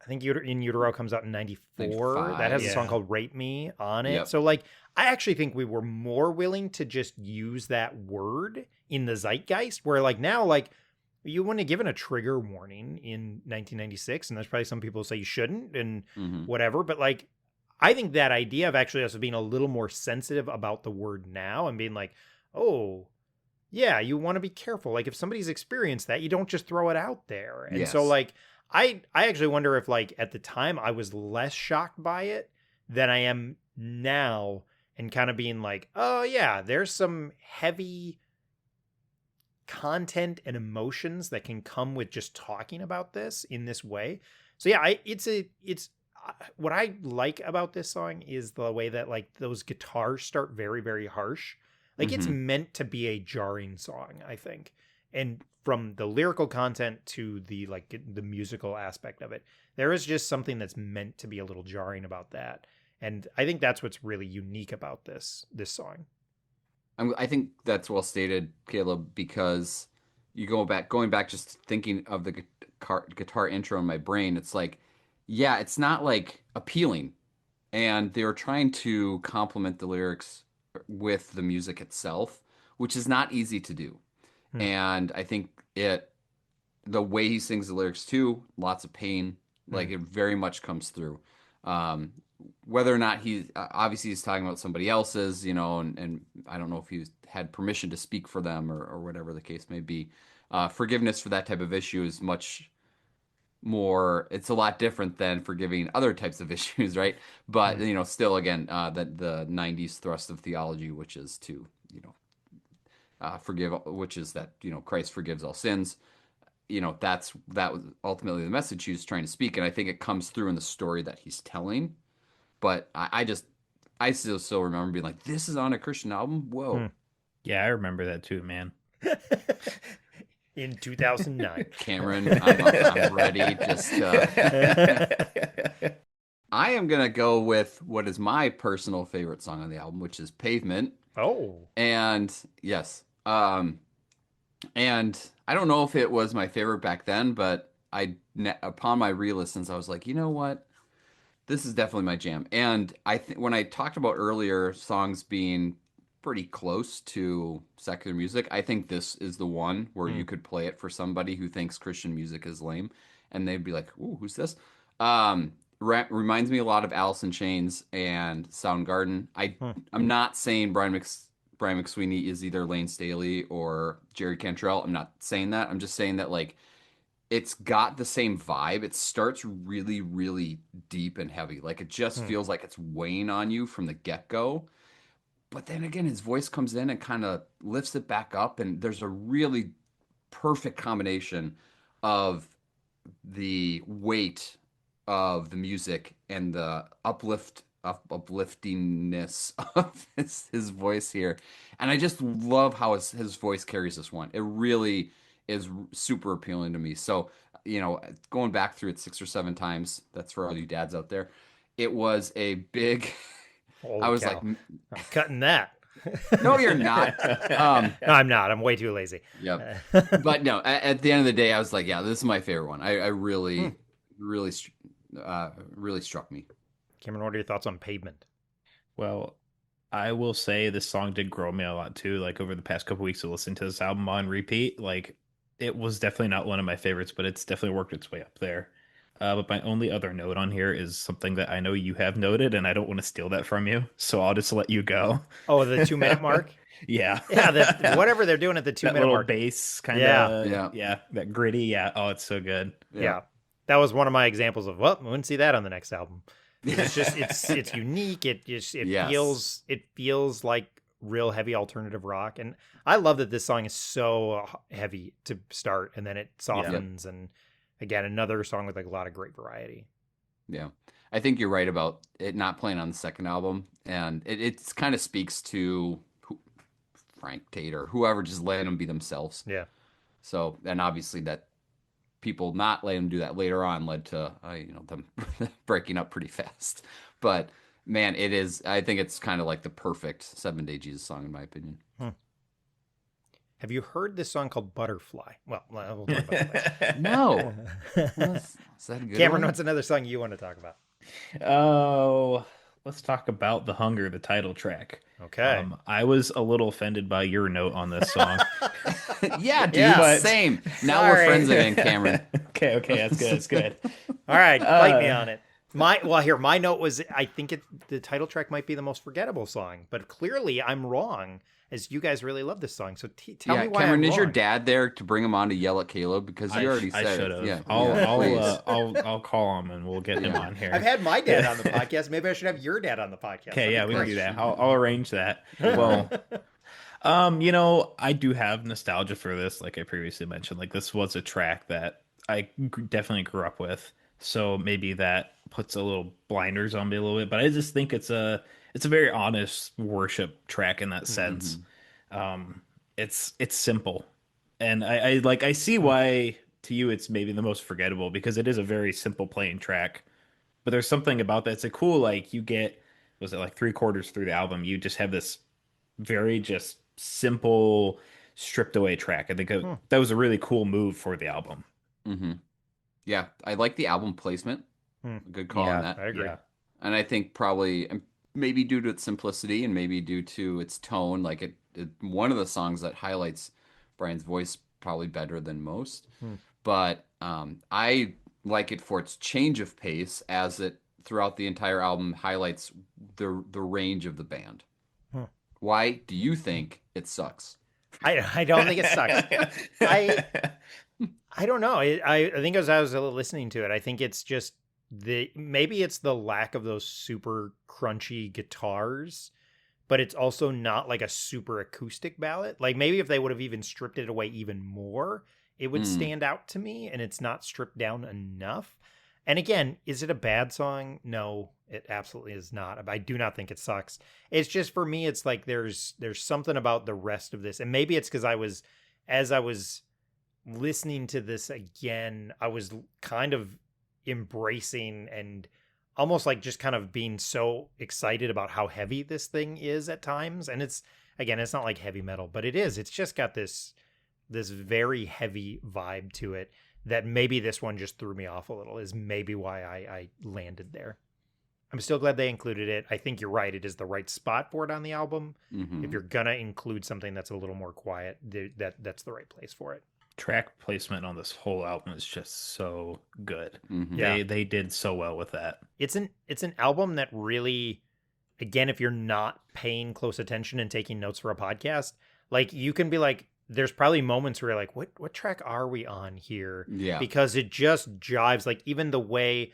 Speaker 1: I think In Utero comes out in 94. That has a song
Speaker 3: Yeah.
Speaker 1: called Rape Me on it.
Speaker 2: Yep.
Speaker 1: So like I actually think we were more willing to just use that word in the zeitgeist where like now like you wouldn't have given a trigger warning in 1996 and there's probably some people who say you shouldn't and
Speaker 2: Hmm.
Speaker 1: whatever, but like I think that idea of actually us being a little more sensitive about the word now and being like, "Oh, yeah, you want to be careful. Like if somebody's experienced that, you don't just throw it out there." And so
Speaker 2: Yes.
Speaker 1: like I actually wonder if like at the time I was less shocked by it than I am now and kind of being like, "Oh yeah, there's some heavy content and emotions that can come with just talking about this in this way." So yeah, it's what I like about this song is the way that like those guitars start very very harsh. Like it's
Speaker 2: Hmm.
Speaker 1: meant to be a jarring song, I think. And from the lyrical content to the like the musical aspect of it, there is just something that's meant to be a little jarring about that. And I think that's what's really unique about this song.
Speaker 2: I think that's well stated, Caleb, because you going back just thinking of the guitar intro in my brain, it's like, yeah, it's not like appealing. And they were trying to complement the lyrics with the music itself, which is not easy to do.
Speaker 1: Hmm.
Speaker 2: And I think the way he sings the lyrics too, lots of pain, like
Speaker 1: Hmm.
Speaker 2: it very much comes through. Um, Whether or not obviously he's talking about somebody else's, and I don't know if he's had permission to speak for them or whatever the case may be. Forgiveness for that type of issue is much more, it's a lot different than forgiving other types of issues, right? But, still, again, that the 90s thrust of theology, which is to, forgive, which is that, Christ forgives all sins. That was ultimately the message he was trying to speak. And I think it comes through in the story that he's telling. But I still remember being like, this is on a Christian album. Whoa.
Speaker 3: Yeah, I remember that too, man.
Speaker 1: In 2009.
Speaker 2: Cameron, I'm ready. I am going to go with what is my personal favorite song on the album, which is Pavement.
Speaker 1: Oh.
Speaker 2: And yes. And I don't know if it was my favorite back then, but upon my re-listens, I was like, you know what? This is definitely my jam. And I think when I talked about earlier songs being pretty close to secular music, I think this is the one where you could play it for somebody who thinks Christian music is lame, and they'd be like, "Ooh, who's this?" Reminds me a lot of Alice in Chains and Soundgarden. I'm not saying Brian McSweeney is either Lane Staley or Jerry Cantrell. I'm not saying that. I'm just saying that like it's got the same vibe. It starts really, really deep and heavy. Like it just feels like it's weighing on you from the get-go. But then again, his voice comes in and kind of lifts it back up. And there's a really perfect combination of the weight of the music and the upliftingness of his voice here. And I just love how his voice carries this one. It really is super appealing to me. So, going back through it 6 or 7 times, that's for all you dads out there. It was a big, I was like,
Speaker 1: I'm cutting that.
Speaker 2: no, you're not.
Speaker 1: No, I'm not. I'm way too lazy.
Speaker 2: Yep. But no, at the end of the day, I was like, yeah, this is my favorite one. I really, really struck me.
Speaker 1: Cameron, what are your thoughts on Pavement?
Speaker 3: Well, I will say this song did grow me a lot too. Like over the past couple weeks of listening to this album on repeat, like it was definitely not one of my favorites, but it's definitely worked its way up there. But my only other note on here is something that I know you have noted, and I don't want to steal that from you, so I'll just let you go.
Speaker 1: Oh, the 2-minute mark?
Speaker 3: Yeah.
Speaker 1: Yeah, whatever they're doing at the 2-minute mark.
Speaker 3: Bass kind
Speaker 1: of.
Speaker 3: Yeah, that gritty. Yeah. Oh, it's so good.
Speaker 1: Yeah. That was one of my examples of, well, we wouldn't see that on the next album. It's just it's unique. It feels like real heavy alternative rock, and I love that this song is so heavy to start, and then it softens, and again another song with like a lot of great variety.
Speaker 2: Yeah, I think you're right about it not playing on the second album, and it kind of speaks to Frank Tate or whoever, just letting them be themselves.
Speaker 1: Yeah.
Speaker 2: So, and obviously that people not letting them do that later on led to them breaking up pretty fast. But man, I think it's kind of like the perfect 7-Day Jesus song in my opinion.
Speaker 1: Have you heard this song called Butterfly? Well, we'll talk about that.
Speaker 2: No. Is that a good
Speaker 1: Cameron,
Speaker 2: one?
Speaker 1: what's another song you want to talk about?
Speaker 3: Oh, let's talk about The Hunger, the title track.
Speaker 1: Okay.
Speaker 3: I was a little offended by your note on this song.
Speaker 2: Yeah, dude,
Speaker 1: Yeah.
Speaker 2: same. Now we're friends again, Cameron.
Speaker 3: Okay, that's good. That's good.
Speaker 1: All right, fight me on it. My note was I think the title track might be the most forgettable song, but clearly I'm wrong, as you guys really love this song. So tell me why
Speaker 2: Cameron,
Speaker 1: I'm
Speaker 2: is your
Speaker 1: wrong.
Speaker 2: dad there to bring him on to yell at Caleb? Because you already said
Speaker 3: I should have.
Speaker 2: it. Yeah,
Speaker 3: I'll call him and we'll get him on here.
Speaker 1: I've had my dad on the podcast. Maybe I should have your dad on the podcast.
Speaker 3: Okay, yeah, we can
Speaker 1: That'd be
Speaker 3: do
Speaker 1: great.
Speaker 3: that. I'll arrange that. Well, I do have nostalgia for this, like I previously mentioned. Like this was a track that I definitely grew up with, so maybe that puts a little blinders on me a little bit. But I just think it's a very honest worship track in that sense. It's simple, and I see why to you it's maybe the most forgettable because it is a very simple plain track. But there's something about that. It's a cool you get, was it like 3/4 through the album, you just have this very just simple stripped away track. I think that was a really cool move for the album.
Speaker 2: Mm-hmm. Yeah, I like the album placement. Good call on that.
Speaker 1: I agree.
Speaker 3: Yeah.
Speaker 2: And I think probably maybe due to its simplicity and maybe due to its tone, like it one of the songs that highlights Brian's voice probably better than most. But I like it for its change of pace as it throughout the entire album highlights the range of the band. Why do you think it sucks?
Speaker 1: I don't think it sucks. I don't know. I think as I was listening to it, I think it's just maybe it's the lack of those super crunchy guitars, but it's also not like a super acoustic ballad. Like maybe if they would have even stripped it away even more, it would stand out to me, and it's not stripped down enough. And again, is it a bad song? No, it absolutely is not. I do not think it sucks. It's just for me, it's like there's something about the rest of this, and maybe it's because as I was listening to this again, I was kind of embracing and almost like just kind of being so excited about how heavy this thing is at times. And it's not like heavy metal, but it is. It's just got this very heavy vibe to it that maybe this one just threw me off a little, is maybe why I landed there. I'm still glad they included it. I think you're right. It is the right spot for it on the album. If you're going to include something that's a little more quiet, that's the right place for it.
Speaker 3: Track placement on this whole album is just so good.
Speaker 1: Yeah.
Speaker 3: They did so well with that.
Speaker 1: It's an album that really, again, if you're not paying close attention and taking notes for a podcast, like you can be like, there's probably moments where you're like, what track are we on here?
Speaker 2: Yeah.
Speaker 1: Because it just jives. Like even the way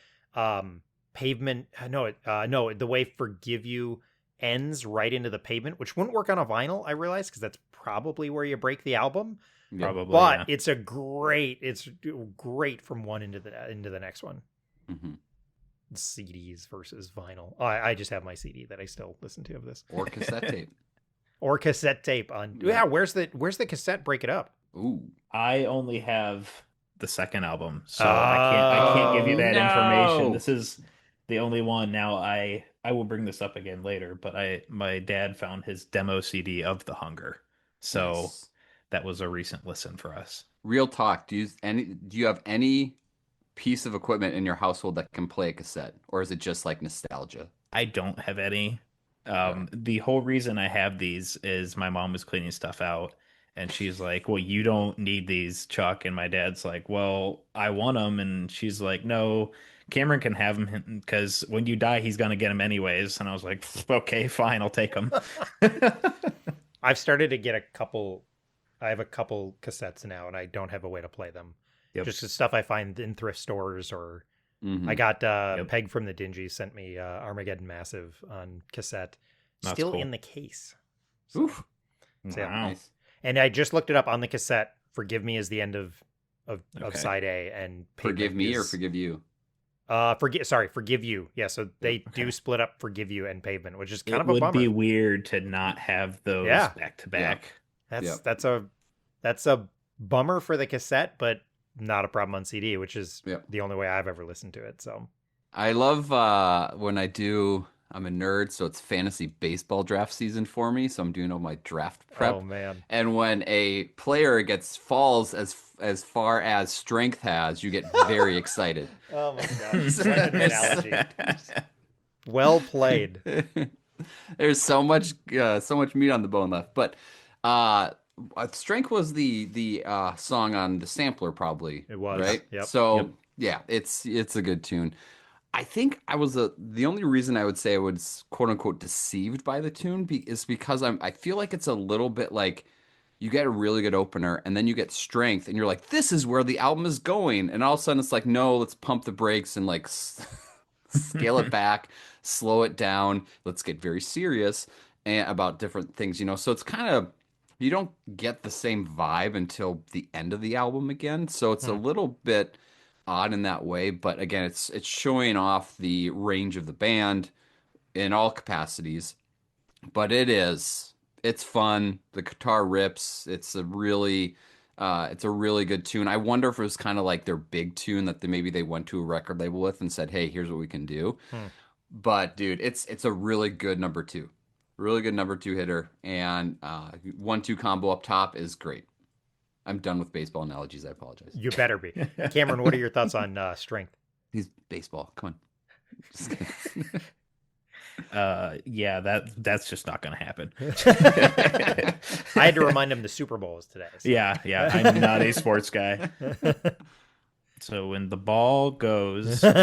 Speaker 1: Pavement, the way Forgive You ends right into the Pavement, which wouldn't work on a vinyl, I realize, because that's probably where you break the album.
Speaker 3: Probably,
Speaker 1: but it's great from one into the next one. CDs versus vinyl. I just have my CD that I still listen to of this,
Speaker 2: or cassette tape.
Speaker 1: Or cassette tape on. Yeah, where's the cassette? Break it up.
Speaker 2: Ooh,
Speaker 3: I only have the second album, so I can't give you that information. This is the only one. Now I will bring this up again later, but my dad found his demo CD of The Hunger, so
Speaker 2: nice.
Speaker 3: That was a recent listen for us.
Speaker 2: Real talk. Do you have any piece of equipment in your household that can play a cassette, or is it just like nostalgia?
Speaker 3: I don't have any. The whole reason I have these is my mom was cleaning stuff out, and she's like, well, you don't need these, Chuck. And my dad's like, well, I want them. And she's like, no, Cameron can have them because when you die, he's going to get them anyways. And I was like, okay, fine, I'll take them.
Speaker 1: I've started to get I have a couple cassettes now, and I don't have a way to play them.
Speaker 3: Yep.
Speaker 1: Just the stuff I find in thrift stores, or I got Peg from the Dingy sent me Armageddon Massive on cassette.
Speaker 3: That's
Speaker 1: still
Speaker 3: cool.
Speaker 1: in the case.
Speaker 2: Oof.
Speaker 1: So, yeah.
Speaker 3: Wow.
Speaker 2: Nice.
Speaker 1: And I just looked it up on the cassette. Forgive Me is the end of
Speaker 3: Okay.
Speaker 1: side A, and
Speaker 2: Forgive
Speaker 1: Pavement
Speaker 2: me or
Speaker 1: is,
Speaker 2: forgive you?
Speaker 1: Forgive You. Yeah, so they do split up Forgive You and Pavement, which is kind
Speaker 3: It
Speaker 1: of a
Speaker 3: would
Speaker 1: bummer.
Speaker 3: be weird to not have those back to back.
Speaker 1: That's a bummer for the cassette, but not a problem on CD, which is the only way I've ever listened to it. So
Speaker 2: I love when I'm a nerd, so it's fantasy baseball draft season for me. So I'm doing all my draft prep.
Speaker 1: Oh man!
Speaker 2: And when a player falls as far as strength has, you get very excited.
Speaker 1: Oh my god! What an analogy. Well played.
Speaker 2: There's so much meat on the bone left, but strength was the song on the sampler, probably.
Speaker 1: It was,
Speaker 2: right.
Speaker 1: Yep.
Speaker 2: So yeah, it's a good tune. I think I was the only reason I would say I was quote unquote deceived by the tune is because I feel like it's a little bit like you get a really good opener and then you get strength and you're like, this is where the album is going, and all of a sudden it's like, no, let's pump the brakes and like scale it back, slow it down, let's get very serious and about different things, so it's kind of, you don't get the same vibe until the end of the album again, so it's a little bit odd in that way, but again, it's showing off the range of the band in all capacities. But it's fun. The guitar rips. It's a really good tune. I wonder if it was kind of like their big tune that maybe they went to a record label with and said, "Hey, here's what we can do." But dude, it's a really good number two hitter, and 1-2 combo up top is great. I'm done with baseball analogies. I apologize.
Speaker 1: You better be. Cameron, what are your thoughts on strength?
Speaker 2: He's baseball. Come on. Just kidding.
Speaker 3: That's just not going to happen.
Speaker 1: I had to remind him the Super Bowl is today. So.
Speaker 3: Yeah, I'm not a sports guy. So when the ball goes,
Speaker 2: when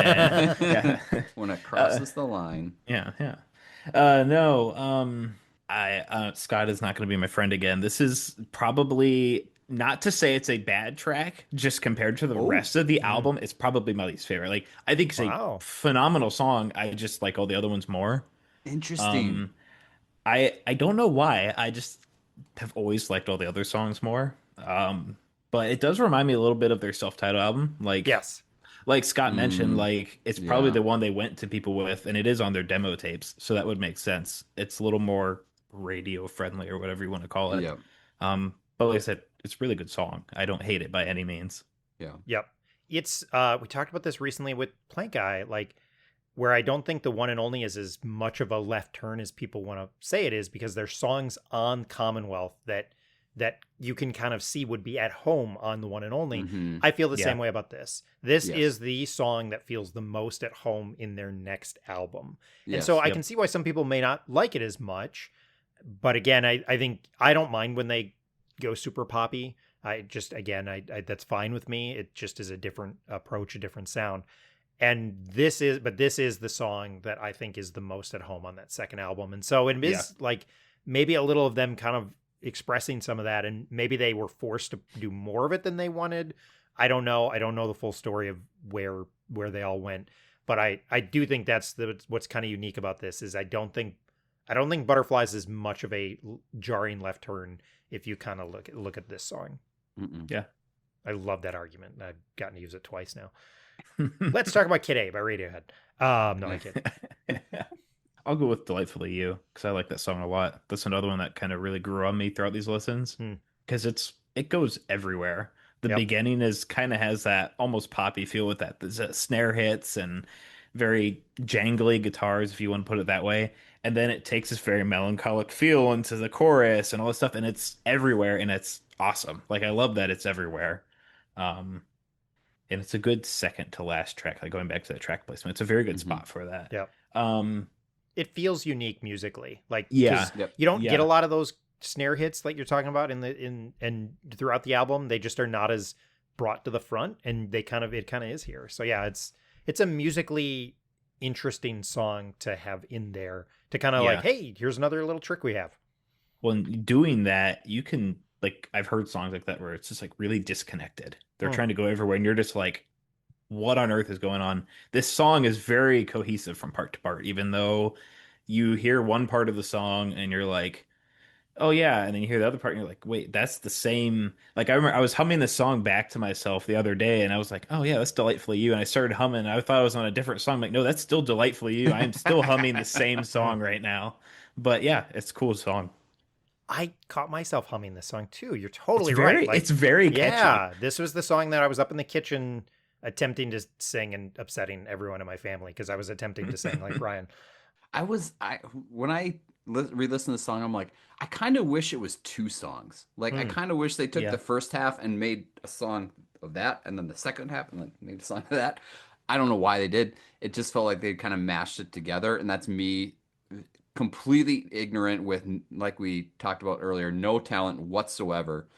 Speaker 2: it crosses the line.
Speaker 3: No, Scott is not going to be my friend again. This is probably not to say it's a bad track, just compared to the
Speaker 2: Oh,
Speaker 3: rest of the
Speaker 1: Mm.
Speaker 3: album, it's probably my least favorite. Like I think it's a
Speaker 1: Wow.
Speaker 3: phenomenal song. I just like all the other ones more.
Speaker 2: interesting.
Speaker 3: Um, I don't know why. I just have always liked all the other songs more. But it does remind me a little bit of their self-titled album.
Speaker 1: Yes.
Speaker 3: Like Scott mentioned,
Speaker 2: Mm,
Speaker 3: like it's probably
Speaker 2: yeah.
Speaker 3: the one they went to people with, and it is on their demo tapes, so that would make sense. It's a little more radio friendly or whatever you want to call it.
Speaker 2: Yeah.
Speaker 3: But like I said, it's a really good song. I don't hate it by any means.
Speaker 2: Yeah.
Speaker 1: Yep. It's we talked about this recently with Plank Eye, like where I don't think the one and only is as much of a left turn as people want to say it is, because there's songs on Commonwealth that you can kind of see would be at home on the one and only.
Speaker 2: Hmm.
Speaker 1: I feel the
Speaker 3: Yeah.
Speaker 1: same way about this. This
Speaker 2: Yes.
Speaker 1: is the song that feels the most at home in their next album. And
Speaker 2: Yes.
Speaker 1: so I
Speaker 3: Yep.
Speaker 1: can see why some people may not like it as much. But again, I think I don't mind when they go super poppy. I just, again, I that's fine with me. It just is a different approach, a different sound. And this is the song that I think is the most at home on that second album. And so it is like maybe a little of them kind of expressing some of that, and maybe they were forced to do more of it than they wanted. I don't know. I don't know the full story of where they all went, but I do think that's what's kind of unique about this is I don't think Butterflies is much of a jarring left turn if you kind of look at this song.
Speaker 2: Mm-mm.
Speaker 3: Yeah.
Speaker 1: I love that argument. I've gotten to use it twice now. Let's talk about Kid A by Radiohead. No, I kid.
Speaker 3: I'll go with Delightfully You because I like that song a lot. That's another one that kind of really grew on me throughout these listens
Speaker 1: Hmm.
Speaker 3: because it goes everywhere. The
Speaker 1: Yep.
Speaker 3: beginning is kind of has that almost poppy feel with that. There's snare hits and very jangly guitars, if you want to put it that way. And then it takes this very melancholic feel into the chorus and all this stuff, and it's everywhere, and it's awesome. Like I love that it's everywhere. Um, and it's a good second to last track. Like going back to that track placement, it's a very good
Speaker 2: Mhm.
Speaker 3: spot for that.
Speaker 1: Yep.
Speaker 3: Um,
Speaker 1: It feels unique musically. Like,
Speaker 3: Yeah.
Speaker 1: 'cause
Speaker 2: Yep.
Speaker 1: you don't
Speaker 3: Yeah.
Speaker 1: get a lot of those snare hits like you're talking about and throughout the album. They just are not as brought to the front, and it kind of is here. So yeah, it's a musically interesting song to have in there to kind of
Speaker 3: Yeah.
Speaker 1: like, hey, here's another little trick we have.
Speaker 3: when doing that, you can like I've heard songs like that where it's just like really disconnected. They're
Speaker 1: Hmm.
Speaker 3: trying to go everywhere, and you're just like, what on earth is going on? This song is very cohesive from part to part, even though you hear one part of the song and you're like, oh yeah, and then you hear the other part and you're like, wait, that's the same. Like I remember I was humming this song back to myself the other day and I was like, oh yeah, that's Delightfully You, and I started humming and I thought I was on a different song. I'm like, no, that's still Delightfully You. I am still humming the same song right now. But yeah, it's a cool song.
Speaker 1: I caught myself humming this song too. You're
Speaker 3: It's
Speaker 1: totally
Speaker 3: very
Speaker 1: right. Like,
Speaker 3: it's very catchy.
Speaker 1: yeah, this was the song that I was up in the kitchen attempting to sing and upsetting everyone in my family because I was attempting to sing like Brian.
Speaker 2: When I re-listen to the song, I'm like, I kind of wish it was two songs. Like, I
Speaker 1: Mm.
Speaker 2: kind of wish they took
Speaker 3: Yeah.
Speaker 2: the first half and made a song of that, and then the second half, and then made a song of that. I don't know why they did. It just felt like they kind of mashed it together, and that's me completely ignorant with, like we talked about earlier, no talent whatsoever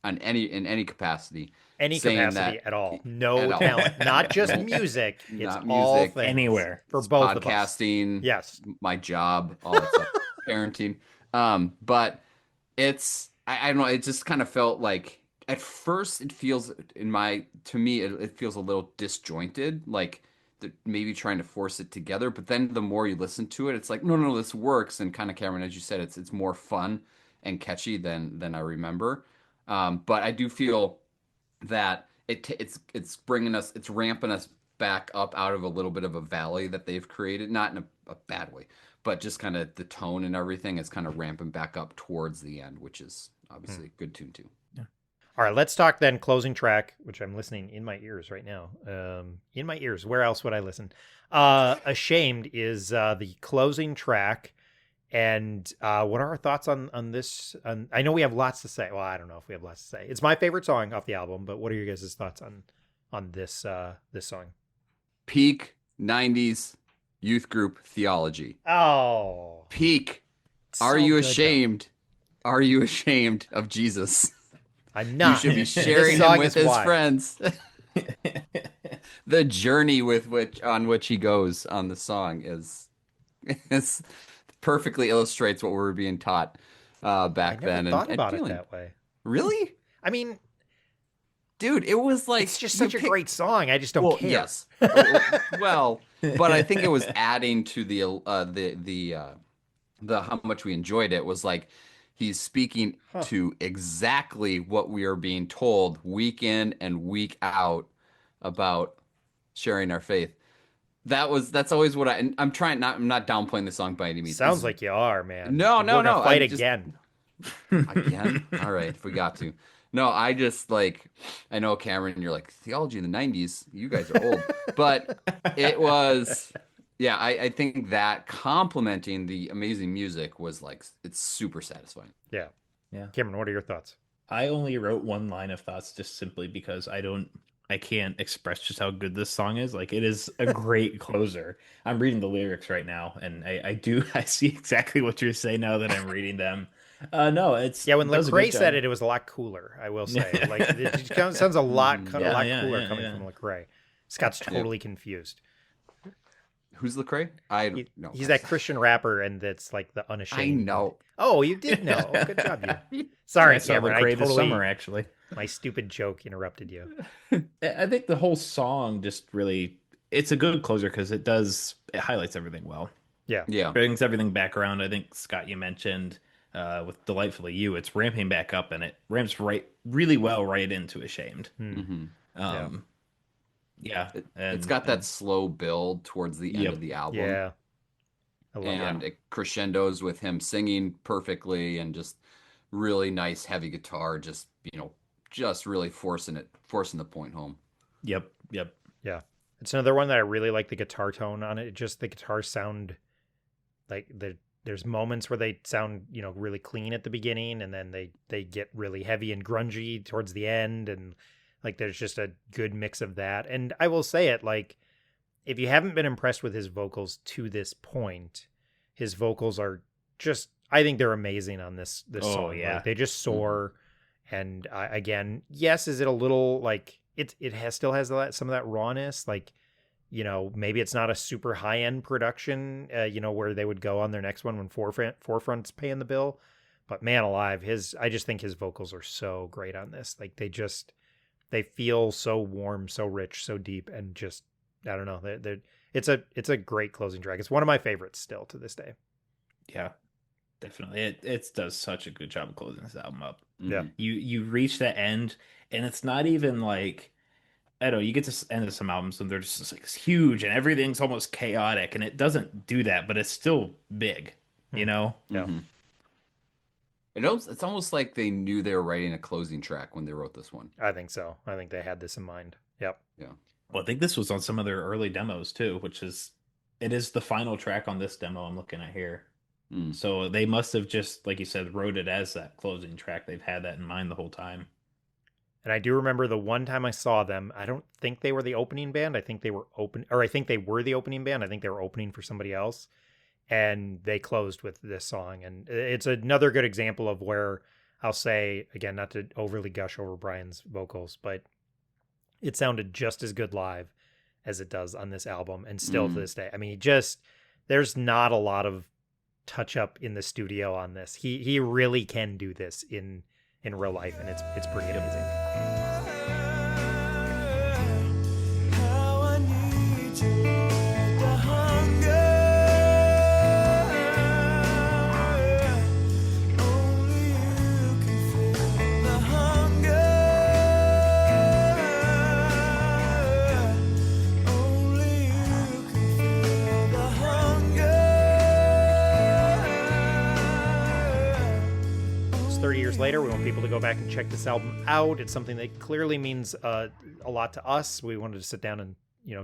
Speaker 2: on in any capacity.
Speaker 1: Any
Speaker 2: saying
Speaker 1: capacity
Speaker 2: that-
Speaker 1: at all. No
Speaker 2: at all.
Speaker 1: talent. Not
Speaker 2: Yeah.
Speaker 1: just
Speaker 2: No.
Speaker 1: music. It's
Speaker 2: Not
Speaker 1: all
Speaker 2: music.
Speaker 1: things.
Speaker 3: Anywhere.
Speaker 1: For both of us.
Speaker 2: Podcasting,
Speaker 1: Yes.
Speaker 2: my job, all that stuff, parenting. But I don't know, it just kind of felt like at first it feels to me it feels a little disjointed, like maybe trying to force it together. But then the more you listen to it, it's like, no, this works. And kind of, Cameron, as you said, it's more fun and catchy than I remember. But I do feel that it's ramping us back up out of a little bit of a valley that they've created, not in a bad way, but just kind of the tone and everything is kind of ramping back up towards the end, which is obviously a good tune too.
Speaker 1: All right, let's talk then closing track, which I'm listening in my ears right now. In my ears. Where else would I listen? Ashamed is the closing track. And what are our thoughts on this? I know we have lots to say. Well, I don't know if we have lots to say. It's my favorite song off the album, but what are your guys' thoughts on this this song?
Speaker 2: Peak 90s youth group theology.
Speaker 1: Oh,
Speaker 2: Peak. Are
Speaker 1: so
Speaker 2: you
Speaker 1: good, though.
Speaker 2: ashamed? Are you ashamed of Jesus?
Speaker 1: I'm not.
Speaker 2: You should be
Speaker 1: This
Speaker 2: sharing
Speaker 1: song
Speaker 2: him with
Speaker 1: is
Speaker 2: his
Speaker 1: why.
Speaker 2: friends. The journey on which he goes on the song is perfectly illustrates what we were being taught
Speaker 1: I
Speaker 2: back
Speaker 1: never
Speaker 2: then.
Speaker 1: thought
Speaker 2: And
Speaker 1: about it
Speaker 2: feeling.
Speaker 1: that way.
Speaker 2: Really?
Speaker 1: I mean,
Speaker 2: Dude, it was like
Speaker 1: it's just
Speaker 2: you
Speaker 1: such a
Speaker 2: pick-
Speaker 1: great song. I just don't
Speaker 2: Well,
Speaker 1: care.
Speaker 2: yes. Well, but I think it was adding to the how much we enjoyed it was like he's speaking
Speaker 1: Huh.
Speaker 2: to exactly what we are being told week in and week out about sharing our faith. That's always what I'm trying I'm not downplaying the song by any means.
Speaker 1: Sounds like you are, man.
Speaker 2: No,
Speaker 1: We're gonna fight
Speaker 2: I'm just
Speaker 1: again.
Speaker 2: again. All right, if we got to. No, I just like I know Cameron, you're like theology in the 90s. You guys are old. But it was yeah, I think that complementing the amazing music was like it's super satisfying.
Speaker 1: Yeah.
Speaker 3: Yeah.
Speaker 1: Cameron, what are your thoughts?
Speaker 3: I only wrote one line of thoughts just simply because I can't express just how good this song is. Like it is a great closer. I'm reading the lyrics right now and I see exactly what you're saying now that I'm reading them. No, it's
Speaker 1: Yeah, when
Speaker 3: it does a
Speaker 1: Lecrae
Speaker 3: good
Speaker 1: said
Speaker 3: job.
Speaker 1: it was a lot cooler. I will say, like it just sounds a lot,
Speaker 2: Mhm.
Speaker 1: a lot
Speaker 3: Yeah,
Speaker 1: cooler
Speaker 3: yeah,
Speaker 1: coming
Speaker 3: yeah.
Speaker 1: from Lecrae. Scott's totally confused.
Speaker 2: Who's Lecrae? I don't know.
Speaker 1: He's that Christian rapper, and that's like the
Speaker 2: I
Speaker 1: unashamed.
Speaker 2: know.
Speaker 1: Oh, you did know. Oh, good job, you.
Speaker 3: I
Speaker 1: Sorry,
Speaker 3: saw
Speaker 1: Cameron. I
Speaker 3: Lecrae this
Speaker 1: totally
Speaker 3: summer actually.
Speaker 1: my stupid joke interrupted you.
Speaker 3: I think the whole song just really it's a good closer because it highlights everything well.
Speaker 1: Yeah.
Speaker 2: Yeah.
Speaker 3: Brings everything back around. I think Scott, you mentioned with Delightfully You, it's ramping back up and it ramps really well right into Ashamed.
Speaker 2: hmm
Speaker 3: Yeah,
Speaker 2: It's got that slow build towards the end
Speaker 3: Yep.
Speaker 2: of the album.
Speaker 1: Yeah. I love
Speaker 2: And it crescendos with him singing perfectly and just really nice heavy guitar, just just really forcing the point home.
Speaker 3: Yep.
Speaker 1: Yeah. It's another one that I really like the guitar tone on it. Just the guitars sound like there's moments where they sound, really clean at the beginning and then they get really heavy and grungy towards the end and like there's just a good mix of that. And I will say it, like if you haven't been impressed with his vocals to this point, his vocals are just I think they're amazing on this
Speaker 3: Oh,
Speaker 1: song.
Speaker 3: yeah.
Speaker 1: Like, they just soar and again, yes, is it a little like still has some of that rawness, like maybe it's not a super high end production, where they would go on their next one when Forefront's paying the bill. But man alive, I just think his vocals are so great on this. Like they feel so warm, so rich, so deep, and just I don't know. It's a great closing track. It's one of my favorites still to this day.
Speaker 3: Yeah. Definitely. It does such a good job of closing this album up.
Speaker 1: Yeah.
Speaker 3: You reach the end and it's not even like I don't know, you get to the end of some albums and they're just like huge and everything's almost chaotic and it doesn't do that, but it's still big, you know?
Speaker 1: Yeah.
Speaker 2: Mhm. It's almost like they knew they were writing a closing track when they wrote this one.
Speaker 1: I think so. I think they had this in mind. Yep.
Speaker 3: Well, I think this was on some of their early demos too, it is the final track on this demo I'm looking at here.
Speaker 2: Mm.
Speaker 3: So they must have just, like you said, wrote it as that closing track. They've had that in mind the whole time.
Speaker 1: And I do remember the one time I saw them, I don't think they were the opening band. I think they were I think they were the opening band. I think they were opening for somebody else. And they closed with this song. And it's another good example of where I'll say, again, not to overly gush over Brian's vocals, but it sounded just as good live as it does on this album. And still to this day, I mean, there's not a lot of touch up in the studio on this. He really can do this in real life, and it's pretty amazing.
Speaker 4: How I need you, the hunger. Only you can feel the hunger. Only you can feel the hunger.
Speaker 1: It's 30 years later. We want people to go back and check this album out. It's something that clearly means a lot to us. We wanted to sit down and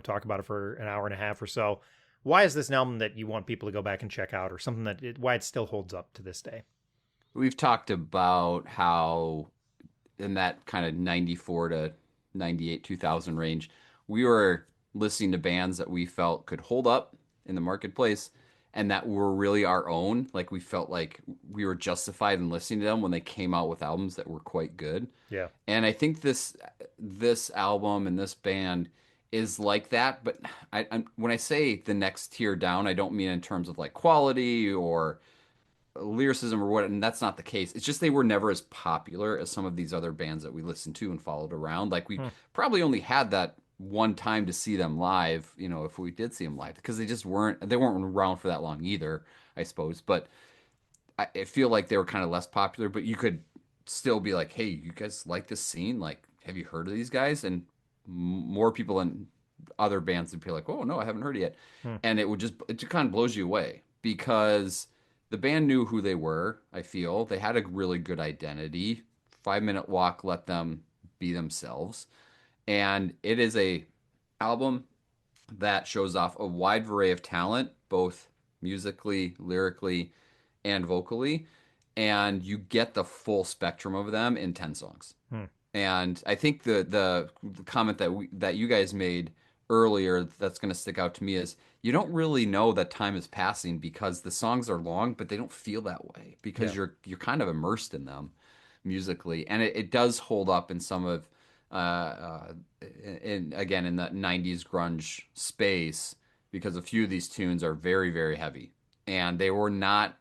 Speaker 1: talk about it for an hour and a half or so. Why is this an album that you want people to go back and check out, or something why it still holds up to this day?
Speaker 2: We've talked about how in that kind of 94 to 98, 2000 range, we were listening to bands that we felt could hold up in the marketplace and that were really our own. Like we felt like we were justified in listening to them when they came out with albums that were quite good.
Speaker 1: Yeah.
Speaker 2: And I think this album and this band, is like that, but when I say the next tier down, I don't mean in terms of like quality or lyricism or what, and that's not the case. It's just they were never as popular as some of these other bands that we listened to and followed around. Like we probably only had that one time to see them live, if we did see them live, because they weren't around for that long either, I suppose. But I feel like they were kind of less popular, but you could still be like, hey, you guys like this scene? Like, have you heard of these guys? And more people in other bands would be like, oh, no, I haven't heard it yet. And it just kind of blows you away because the band knew who they were, I feel. They had a really good identity. 5 Minute Walk let them be themselves. And it is a album that shows off a wide array of talent, both musically, lyrically, and vocally, and you get the full spectrum of them in 10 songs. And I think the comment that you guys made earlier that's going to stick out to me is you don't really know that time is passing because the songs are long, but they don't feel that way because you're kind of immersed in them musically, and it does hold up in some of in the 90s grunge space because a few of these tunes are very, very heavy, and they were not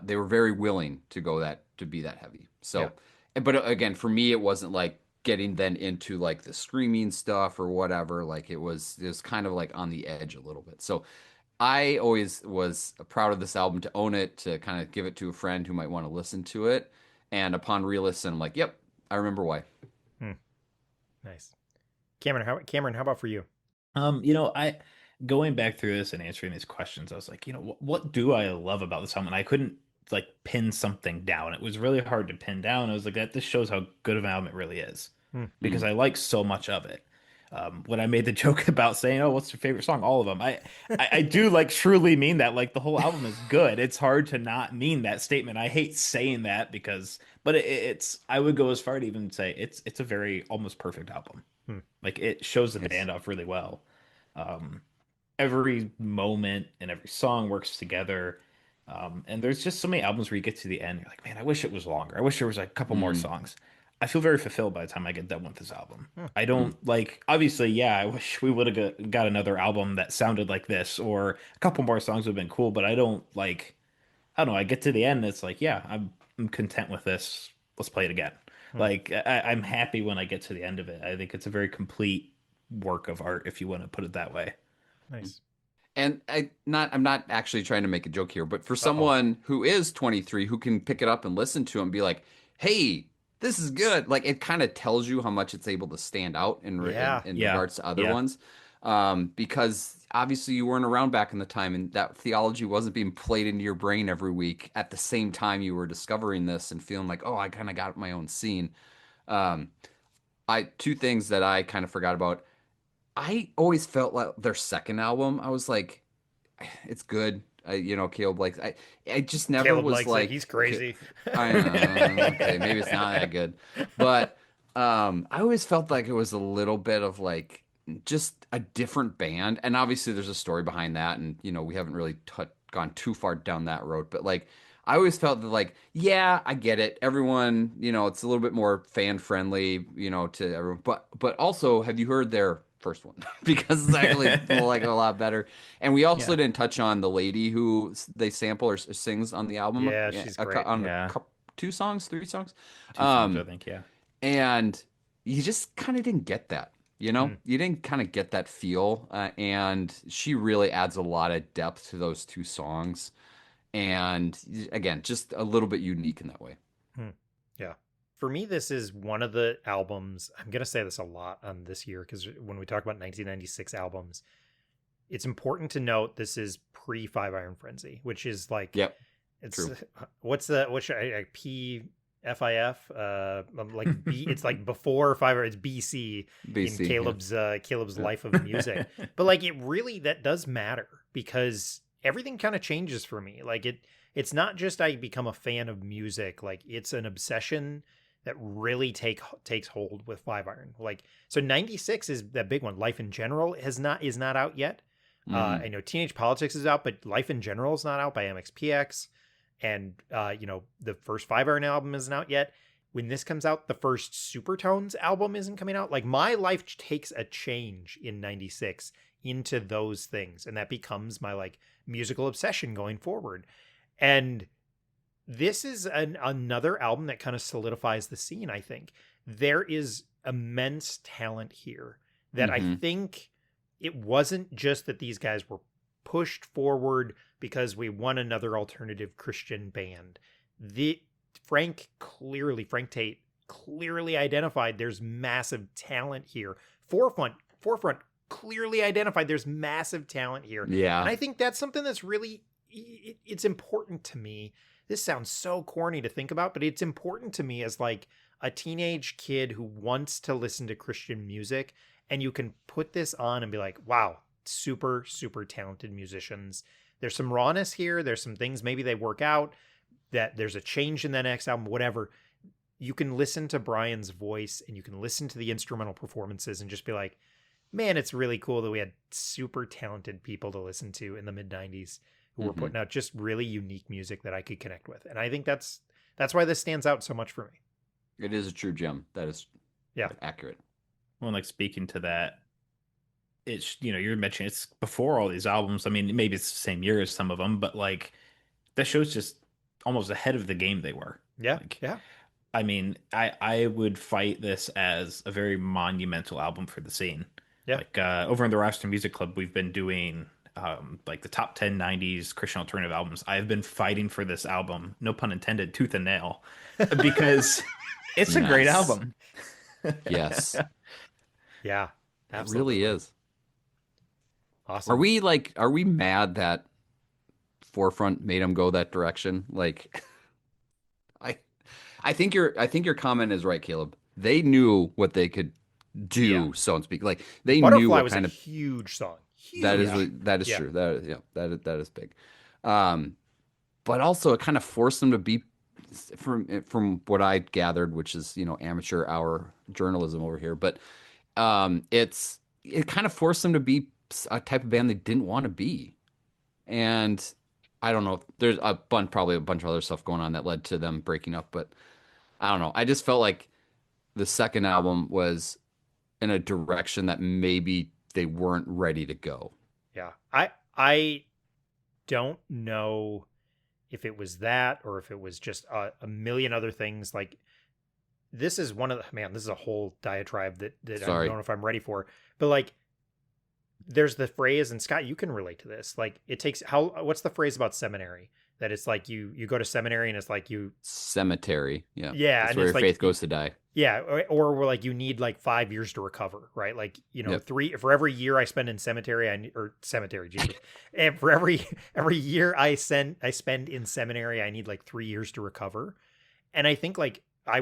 Speaker 2: they were very willing to be that heavy. So, but again, for me, it wasn't like getting then into like the screaming stuff or whatever. Like it was kind of like on the edge a little bit. So I always was proud of this album to own it, to kind of give it to a friend who might want to listen to it. And upon re-listen, I'm like, yep, I remember why.
Speaker 1: Nice. Cameron, how about for you?
Speaker 3: I going back through this and answering these questions, I was like, what do I love about this album? And I couldn't like pin something down. It was really hard to pin down. I was like, this shows how good of an album it really is because I like so much of it. When I made the joke about saying, "Oh, what's your favorite song?" All of them, I do like truly mean that. Like the whole album is good. It's hard to not mean that statement. I hate saying that but it's. I would go as far to even say it's a very almost perfect album. Like it shows the band off really well. Every moment and every song works together. And there's just so many albums where you get to the end, you're like, man, I wish it was longer. I wish there was like a couple more songs. I feel very fulfilled by the time I get done with this album. I don't obviously, I wish we would have got another album that sounded like this, or a couple more songs would have been cool, but I don't know. I get to the end, and it's like, I'm content with this. Let's play it again. I'm happy when I get to the end of it. I think it's a very complete work of art, if you want to put it that way.
Speaker 1: Nice.
Speaker 2: And I'm not actually trying to make a joke here, but for someone who is 23 who can pick it up and listen to it and be like, hey, this is good. Like it kind of tells you how much it's able to stand out in regards to other ones. Because obviously you weren't around back in the time and that theology wasn't being played into your brain every week at the same time you were discovering this and feeling like, oh, I kind of got my own scene. Two things that I kind of forgot about. I always felt like their second album, I was like, it's good. Caleb likes. I just never
Speaker 1: Caleb
Speaker 2: was
Speaker 1: likes
Speaker 2: like,
Speaker 1: it. He's crazy.
Speaker 2: I know. Okay, maybe it's not that good, but I always felt like it was a little bit of like just a different band, and obviously there's a story behind that, and we haven't really gone too far down that road, but like I always felt that like, I get it. Everyone, it's a little bit more fan friendly, to everyone, but also, have you heard their first one? Because it's actually like a lot better. And we also didn't touch on the lady who they sample or sings on the album.
Speaker 1: Yeah, she's great.
Speaker 2: On 2 songs, 3 songs.
Speaker 3: 2 songs, I think,
Speaker 2: And you just kind of didn't get that, you didn't kind of get that feel. And she really adds a lot of depth to those 2 songs. And again, just a little bit unique in that way.
Speaker 1: Yeah. For me, this is one of the albums, I'm going to say this a lot on this year, because when we talk about 1996 albums, it's important to note this is pre 5 Iron Frenzy, which is like, it's
Speaker 2: true.
Speaker 1: PFIF? Like B, it's like before 5 Iron, it's BC in Caleb's life of music. But like it really, that does matter because everything kind of changes for me. Like it's not just I become a fan of music, like it's an obsession that really takes hold with 5 Iron. Like, so 96 is that big one. Life in General is not out yet. I know Teenage Politics is out, but Life in General is not out by MXPX. And, the first 5 Iron album isn't out yet. when this comes out, the first Supertones album isn't coming out. Like, my life takes a change in 96 into those things. And that becomes my like musical obsession going forward. And this is another album that kind of solidifies the scene, I think. There is immense talent here that I think it wasn't just that these guys were pushed forward because we won another alternative Christian band. Frank Tate clearly identified there's massive talent here. Forefront clearly identified there's massive talent here.
Speaker 2: Yeah.
Speaker 1: And I think that's something that's really, it's important to me. This sounds so corny to think about, but it's important to me as like a teenage kid who wants to listen to Christian music, and you can put this on and be like, wow, super, super talented musicians. There's some rawness here. There's some things maybe they work out, that there's a change in the next album, whatever. You can listen to Brian's voice and you can listen to the instrumental performances and just be like, man, it's really cool that we had super talented people to listen to in the mid-90s who were putting out just really unique music that I could connect with. And I think that's why this stands out so much for me.
Speaker 2: It is a true gem. That is accurate.
Speaker 3: Well, like speaking to that, it's, you know, you're mentioning it's before all these albums. I mean, maybe it's the same year as some of them, but like that show's just almost ahead of the game they were.
Speaker 1: Yeah.
Speaker 3: Like,
Speaker 1: yeah.
Speaker 3: I mean, I would fight this as a very monumental album for the scene.
Speaker 1: Yeah.
Speaker 3: Like over in the Rochester Music Club, we've been doing like the top 10 90s Christian alternative albums. I've been fighting for this album, no pun intended, tooth and nail, because it's a great album.
Speaker 2: Yes.
Speaker 1: Yeah.
Speaker 2: It really is.
Speaker 1: Awesome.
Speaker 2: Are we mad that Forefront made them go that direction? Like, I think your comment is right, Caleb. They knew what they could do, so to speak. Like they
Speaker 1: Butterfly
Speaker 2: knew what
Speaker 1: was
Speaker 2: kind
Speaker 1: a
Speaker 2: of
Speaker 1: huge song. Huge.
Speaker 2: that is true. That is big. But also it kind of forced them to be, from what I gathered, which is, you know, amateur hour journalism over here, but it kind of forced them to be a type of band they didn't want to be. And I don't know, there's probably a bunch of other stuff going on that led to them breaking up, but I don't know. I just felt like the second album was in a direction that maybe they weren't ready to go.
Speaker 1: Yeah. I don't know if it was that or if it was just a million other things. Like, this is this is a whole diatribe that I don't know if I'm ready for, but like, there's the phrase, and Scott, you can relate to this. Like, it takes what's the phrase about seminary? That it's like you go to seminary and it's like
Speaker 2: cemetery. Yeah.
Speaker 1: Yeah.
Speaker 2: That's
Speaker 1: and
Speaker 2: where
Speaker 1: it's
Speaker 2: your
Speaker 1: like,
Speaker 2: faith goes to die.
Speaker 1: Yeah. Or we're like, you need like 5 years to recover, right? Like, you know, 3 for every year I spend in cemetery, Jesus. And for every year I spend in seminary, I need like 3 years to recover. And I think like I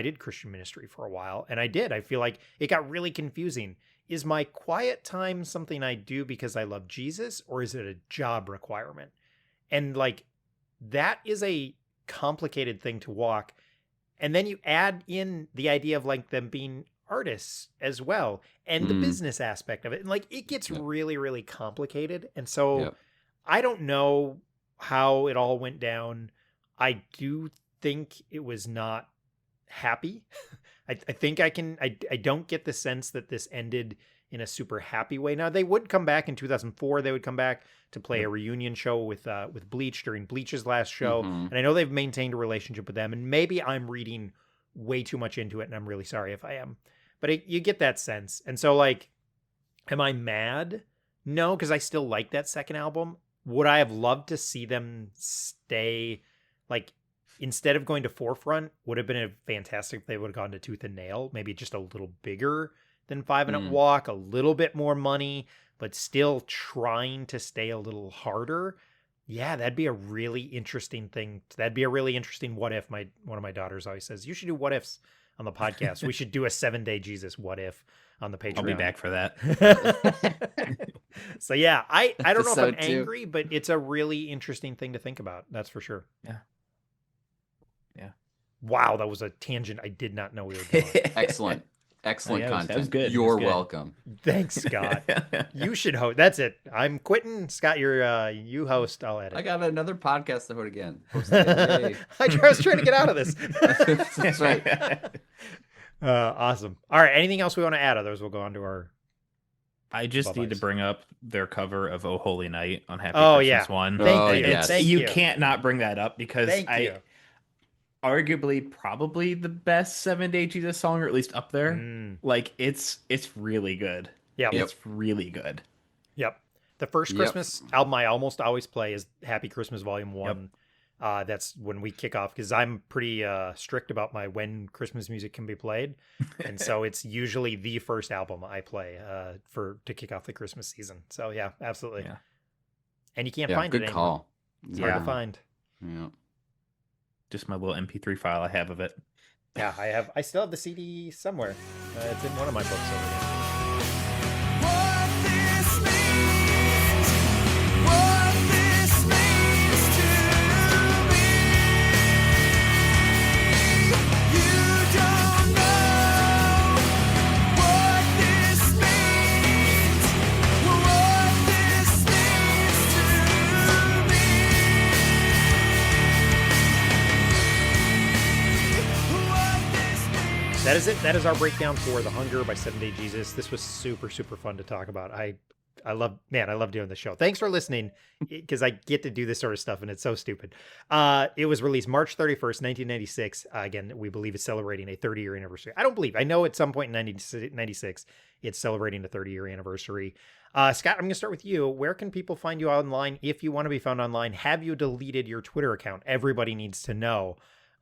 Speaker 1: did Christian ministry for a while, and I feel like it got really confusing. Is my quiet time something I do because I love Jesus, or is it a job requirement? And like, that is a complicated thing to walk. And then you add in the idea of like them being artists as well, and the business aspect of it. And like, it gets really, really complicated. And so I don't know how it all went down. I do think it was not happy. I think I don't get the sense that this ended in a super happy way. Now, they would come back in 2004. They would come back to play a reunion show with Bleach during Bleach's last show. And I know they've maintained a relationship with them, and maybe I'm reading way too much into it, and I'm really sorry if I am. But you get that sense. And so like, am I mad? No, because I still like that second album. Would I have loved to see them stay, like, instead of going to Forefront, would have been fantastic if they would have gone to Tooth and Nail, maybe just a little bigger than 5 Minute Walk, a little bit more money, but still trying to stay a little harder. Yeah, that'd be a really interesting thing. That'd be a really interesting what if. One of my daughters always says, you should do what ifs on the podcast. We should do a 7-day Jesus what if on the Patreon.
Speaker 3: I'll be back for that.
Speaker 1: So yeah, I don't know if I'm
Speaker 2: Episode 2.
Speaker 1: angry, but it's a really interesting thing to think about. That's for sure.
Speaker 3: Yeah.
Speaker 1: Wow, that was a tangent I did not know we were going.
Speaker 2: Excellent. Excellent
Speaker 3: yeah, that was
Speaker 2: content.
Speaker 3: good. It was
Speaker 2: You're
Speaker 3: good.
Speaker 2: welcome.
Speaker 1: Thanks, Scott. You should host. That's it. I'm quitting. Scott, you host. I'll edit.
Speaker 2: I got another podcast to host again. Yay.
Speaker 1: I was trying to get out of this.
Speaker 2: That's right.
Speaker 1: Awesome. All right. Anything else we want to add? Others we'll go on to our.
Speaker 3: I just need to
Speaker 1: Bye-byes.
Speaker 3: bring up their cover of "Oh Holy Night" on Happy
Speaker 1: Oh,
Speaker 3: Christmas
Speaker 1: yeah.
Speaker 3: one.
Speaker 1: Thank
Speaker 2: you.
Speaker 3: It's,
Speaker 1: Thank
Speaker 3: you
Speaker 1: you.
Speaker 3: can't not bring that up because
Speaker 1: Thank you.
Speaker 3: arguably probably the best 7-Day Jesus song, or at least up there.
Speaker 1: Mm.
Speaker 3: Like it's really good.
Speaker 1: Yep.
Speaker 3: It's really good.
Speaker 1: Yep. The first
Speaker 2: Yep.
Speaker 1: Christmas album I almost always play is Happy Christmas Volume 1. That's when we kick off because I'm pretty strict about when Christmas music can be played. And so it's usually the first album I play to kick off the Christmas season. So yeah, absolutely.
Speaker 3: Yeah.
Speaker 1: And you can't
Speaker 2: Yeah,
Speaker 1: find
Speaker 2: good
Speaker 1: it anymore.
Speaker 2: call.
Speaker 1: It's hard
Speaker 3: Yeah.
Speaker 1: to find.
Speaker 2: Yeah.
Speaker 3: Just my little MP3 file I have of it.
Speaker 1: Yeah, I still have the CD somewhere. It's in one of my books over here.
Speaker 4: What this means, what this means to me. You don't know what this means, what this means to me. What this means.
Speaker 1: That is it. That is our breakdown for The Hunger by 7 Day Jesus. This was super, super fun to talk about. I love doing the show. Thanks for listening because I get to do this sort of stuff and it's so stupid. It was released March 31st, 1996. Again, we believe it's celebrating a 30-year anniversary. I know at some point in 1996, it's celebrating a 30-year anniversary. Scott, I'm going to start with you. Where can people find you online if you want to be found online? Have you deleted your Twitter account? Everybody needs to know.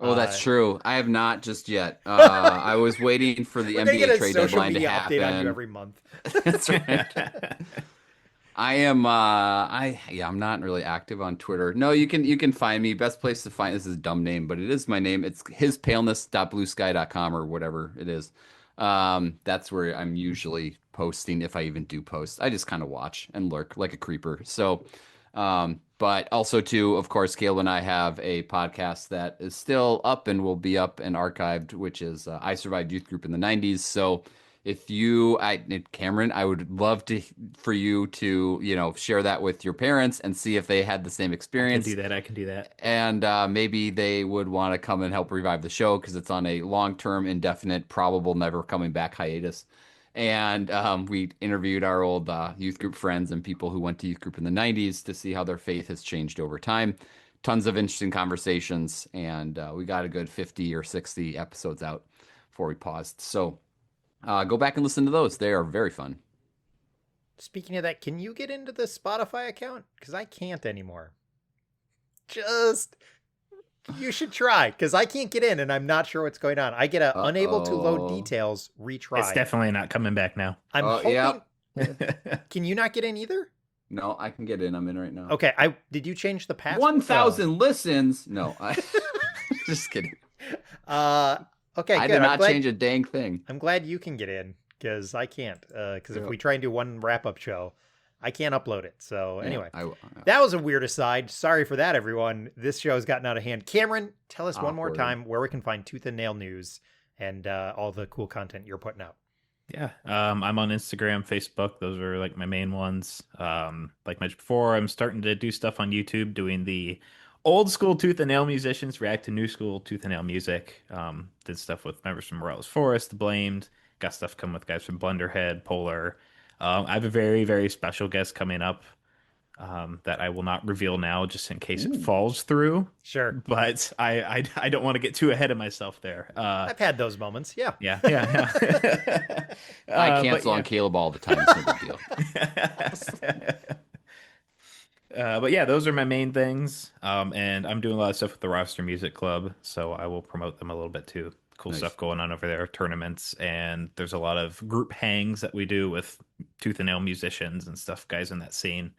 Speaker 2: Oh, that's true. I have not just yet. I was waiting for the
Speaker 1: We're gonna get
Speaker 2: NBA
Speaker 1: a
Speaker 2: trade
Speaker 1: social
Speaker 2: deadline to
Speaker 1: media update on you
Speaker 2: happen.
Speaker 1: every month.
Speaker 2: That's right. I am. I'm not really active on Twitter. No, you can find me. Best place to find this is a dumb name, but it is my name. It's hispaleness.bluesky.com or whatever it is. That's where I'm usually posting if I even do post. I just kind of watch and lurk like a creeper. So, but also too, of course, Caleb and I have a podcast that is still up and will be up and archived, which is I Survived Youth Group in the 90s. So if Cameron, I would love for you to, share that with your parents and see if they had the same experience.
Speaker 3: I can do that.
Speaker 2: And maybe they would want to come and help revive the show because it's on a long-term, indefinite, probable, never coming back hiatus. And we interviewed our old youth group friends and people who went to youth group in the 90s to see how their faith has changed over time. Tons of interesting conversations, and we got a good 50 or 60 episodes out before we paused. So go back and listen to those. They are very fun.
Speaker 1: Speaking of that, can you get into the Spotify account? Because I can't anymore. You should try, because I can't get in and I'm not sure what's going on. I get unable to load details, retry.
Speaker 3: It's definitely not coming back now.
Speaker 1: I'm hoping.
Speaker 2: yeah.
Speaker 1: Can you not get in either?
Speaker 2: No, I can get in. I'm in right now.
Speaker 1: Okay, did you change the password?
Speaker 2: 1,000 listens. No, just kidding.
Speaker 1: Okay,
Speaker 2: I
Speaker 1: good.
Speaker 2: did not change a dang thing.
Speaker 1: I'm glad you can get in, because I can't. Because if we try and do one wrap-up show, I can't upload it. So anyway, that was a weird aside. Sorry for that, everyone. This show has gotten out of hand. Cameron, tell us one more
Speaker 2: Awkward.
Speaker 1: time where we can find Tooth and Nail news and all the cool content you're putting out.
Speaker 3: Yeah. I'm on Instagram, Facebook. Those are like my main ones. Like mentioned before, I'm starting to do stuff on YouTube, doing the old school Tooth and Nail musicians react to new school Tooth and Nail music. Did stuff with members from Morales Forest, The Blamed. Got stuff coming with guys from Blunderhead, Polar. I have a very, very special guest coming up that I will not reveal now, just in case it falls through.
Speaker 1: Sure.
Speaker 3: But I don't want to get too ahead of myself there.
Speaker 1: I've had those moments. Yeah.
Speaker 3: Yeah.
Speaker 2: I cancel on Caleb all the time. It's no big deal.
Speaker 3: But yeah, those are my main things. And I'm doing a lot of stuff with the Roster Music Club, so I will promote them a little bit too. Cool stuff going on over there, tournaments, and there's a lot of group hangs that we do with Tooth and Nail musicians and stuff, guys in that scene.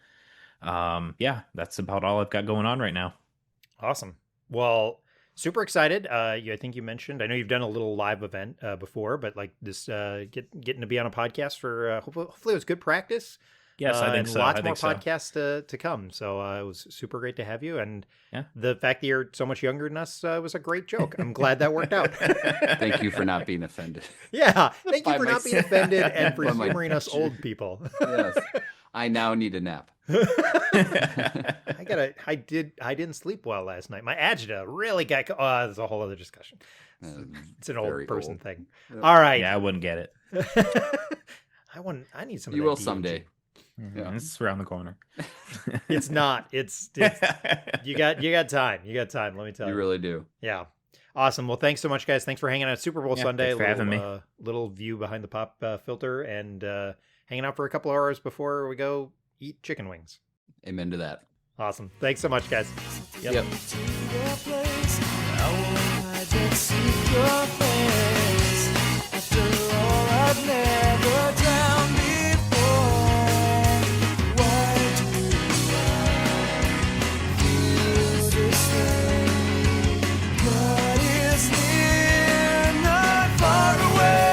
Speaker 3: Yeah, that's about all I've got going on right now.
Speaker 1: Awesome. Well, super excited. I think you mentioned, I know you've done a little live event before, but like this getting to be on a podcast for hopefully it was good practice.
Speaker 3: Yes, I think
Speaker 1: and
Speaker 3: so.
Speaker 1: lots
Speaker 3: I
Speaker 1: more
Speaker 3: think so.
Speaker 1: podcasts to come. So it was super great to have you. And
Speaker 3: Yeah.
Speaker 1: the fact that you're so much younger than us was a great joke. I'm glad that worked out.
Speaker 2: Thank you for not being offended.
Speaker 1: Yeah. Thank you
Speaker 2: By
Speaker 1: for not being
Speaker 2: myself.
Speaker 1: offended and for
Speaker 2: By my
Speaker 1: humoring us
Speaker 2: nature.
Speaker 1: old people.
Speaker 2: Yes. I now need a nap.
Speaker 1: I didn't sleep well last night. My agita really got, there's a whole other discussion. It's an old
Speaker 2: Very
Speaker 1: person
Speaker 2: old.
Speaker 1: thing.
Speaker 2: Yep.
Speaker 1: All right.
Speaker 3: Yeah, I wouldn't get it.
Speaker 1: I need some
Speaker 2: You
Speaker 1: of that
Speaker 2: will
Speaker 1: DHE.
Speaker 2: someday.
Speaker 3: Mhm, It's around the corner.
Speaker 1: It's not. It's you got time. You got time. Let me tell you.
Speaker 2: You really do.
Speaker 1: Yeah. Awesome. Well, thanks so much, guys. Thanks for hanging out. Super Bowl
Speaker 3: Yeah,
Speaker 1: Sunday.
Speaker 3: thanks for having me.
Speaker 1: Little view behind the pop filter and hanging out for a couple hours before we go eat chicken wings.
Speaker 2: Amen to that.
Speaker 1: Awesome. Thanks so much, guys.
Speaker 2: Yep.
Speaker 4: To their place, I won't hide and see your face. After all, I've never drowned before. Why do I feel this way? God is near, not far away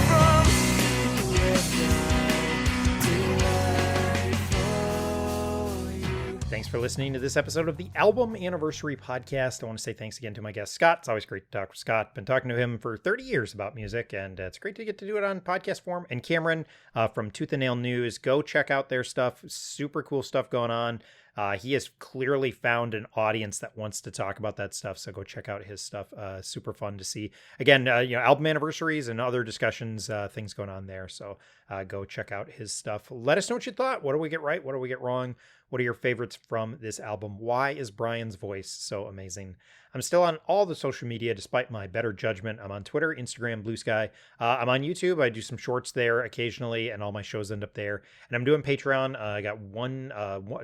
Speaker 4: from where I delight for you.
Speaker 1: Thanks for listening to this episode of the Album Anniversary Podcast. I want to say thanks again to my guest, Scott. It's always great to talk with Scott. Been talking to him for 30 years about music, and it's great to get to do it on podcast form. And Cameron from Tooth and Nail News, go check out their stuff. Super cool stuff going on. He has clearly found an audience that wants to talk about that stuff, so go check out his stuff. Super fun to see. Again, album anniversaries and other discussions, things going on there. So go check out his stuff. Let us know what you thought. What do we get right? What do we get wrong? What are your favorites from this album? Why is Brian's voice so amazing? I'm still on all the social media despite my better judgment. I'm on Twitter, Instagram, Blue Sky. I'm on YouTube. I do some shorts there occasionally, and all my shows end up there. And I'm doing Patreon. I got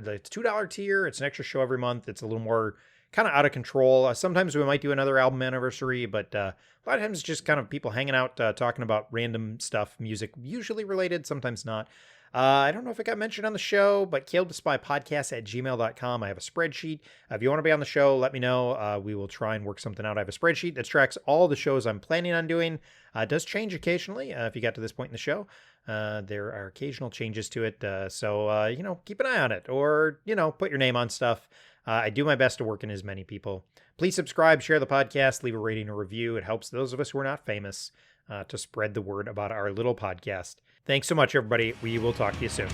Speaker 1: it's $2 tier. It's an extra show every month. It's a little more kind of out of control. Sometimes we might do another album anniversary, but a lot of times it's just kind of people hanging out, talking about random stuff, music, usually related, sometimes not. I don't know if it got mentioned on the show, but CalebTheSpypodcasts at gmail.com. I have a spreadsheet. If you want to be on the show, let me know. We will try and work something out. I have a spreadsheet that tracks all the shows I'm planning on doing. It does change occasionally if you got to this point in the show. There are occasional changes to it. So keep an eye on it or, put your name on stuff. I do my best to work in as many people. Please subscribe, share the podcast, leave a rating or review. It helps those of us who are not famous to spread the word about our little podcast. Thanks so much, everybody. We will talk to you soon.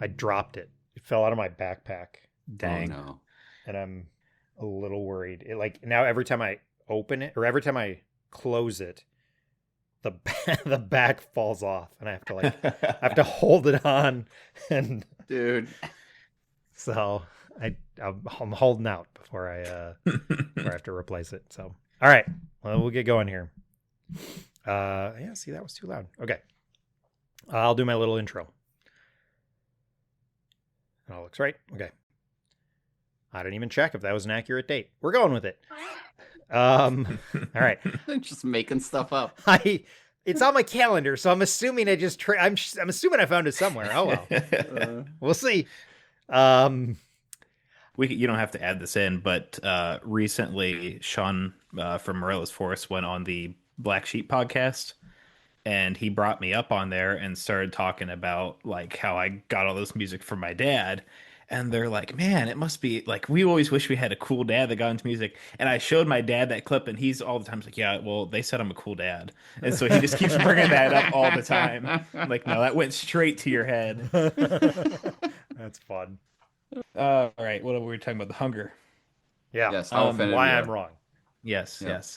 Speaker 1: I dropped it. It fell out of my backpack.
Speaker 3: Dang.
Speaker 2: Oh, no.
Speaker 1: And I'm a little worried. Now every time I open it or every time I close it, the the back falls off, and I have to hold it on, and
Speaker 2: Dude.
Speaker 1: so I'm holding out before I have to replace it. So all right, well, we'll get going here. Yeah, see, that was too loud. Okay, I'll do my little intro. It all looks right. Okay. I didn't even check if that was an accurate date. We're going with it. All right.
Speaker 2: Just making stuff up.
Speaker 1: It's on my calendar, so I'm assuming I'm assuming I found it somewhere. Oh well. We'll see.
Speaker 3: You don't have to add this in, but recently Sean from Morello's Forest went on the Black Sheep podcast, and he brought me up on there and started talking about like how I got all this music from my dad. And they're like, man, it must be like, we always wish we had a cool dad that got into music. And I showed my dad that clip, and he's all the time like, yeah, well, they said I'm a cool dad. And so he just keeps bringing that up all the time. I'm like, no, that went straight to your head.
Speaker 1: That's fun.
Speaker 3: All right. What were we talking about? The hunger.
Speaker 1: Yeah.
Speaker 2: Yes. How offended
Speaker 1: why
Speaker 2: we
Speaker 1: I'm
Speaker 2: are.
Speaker 1: wrong.
Speaker 3: Yes.
Speaker 2: Yeah.
Speaker 3: Yes.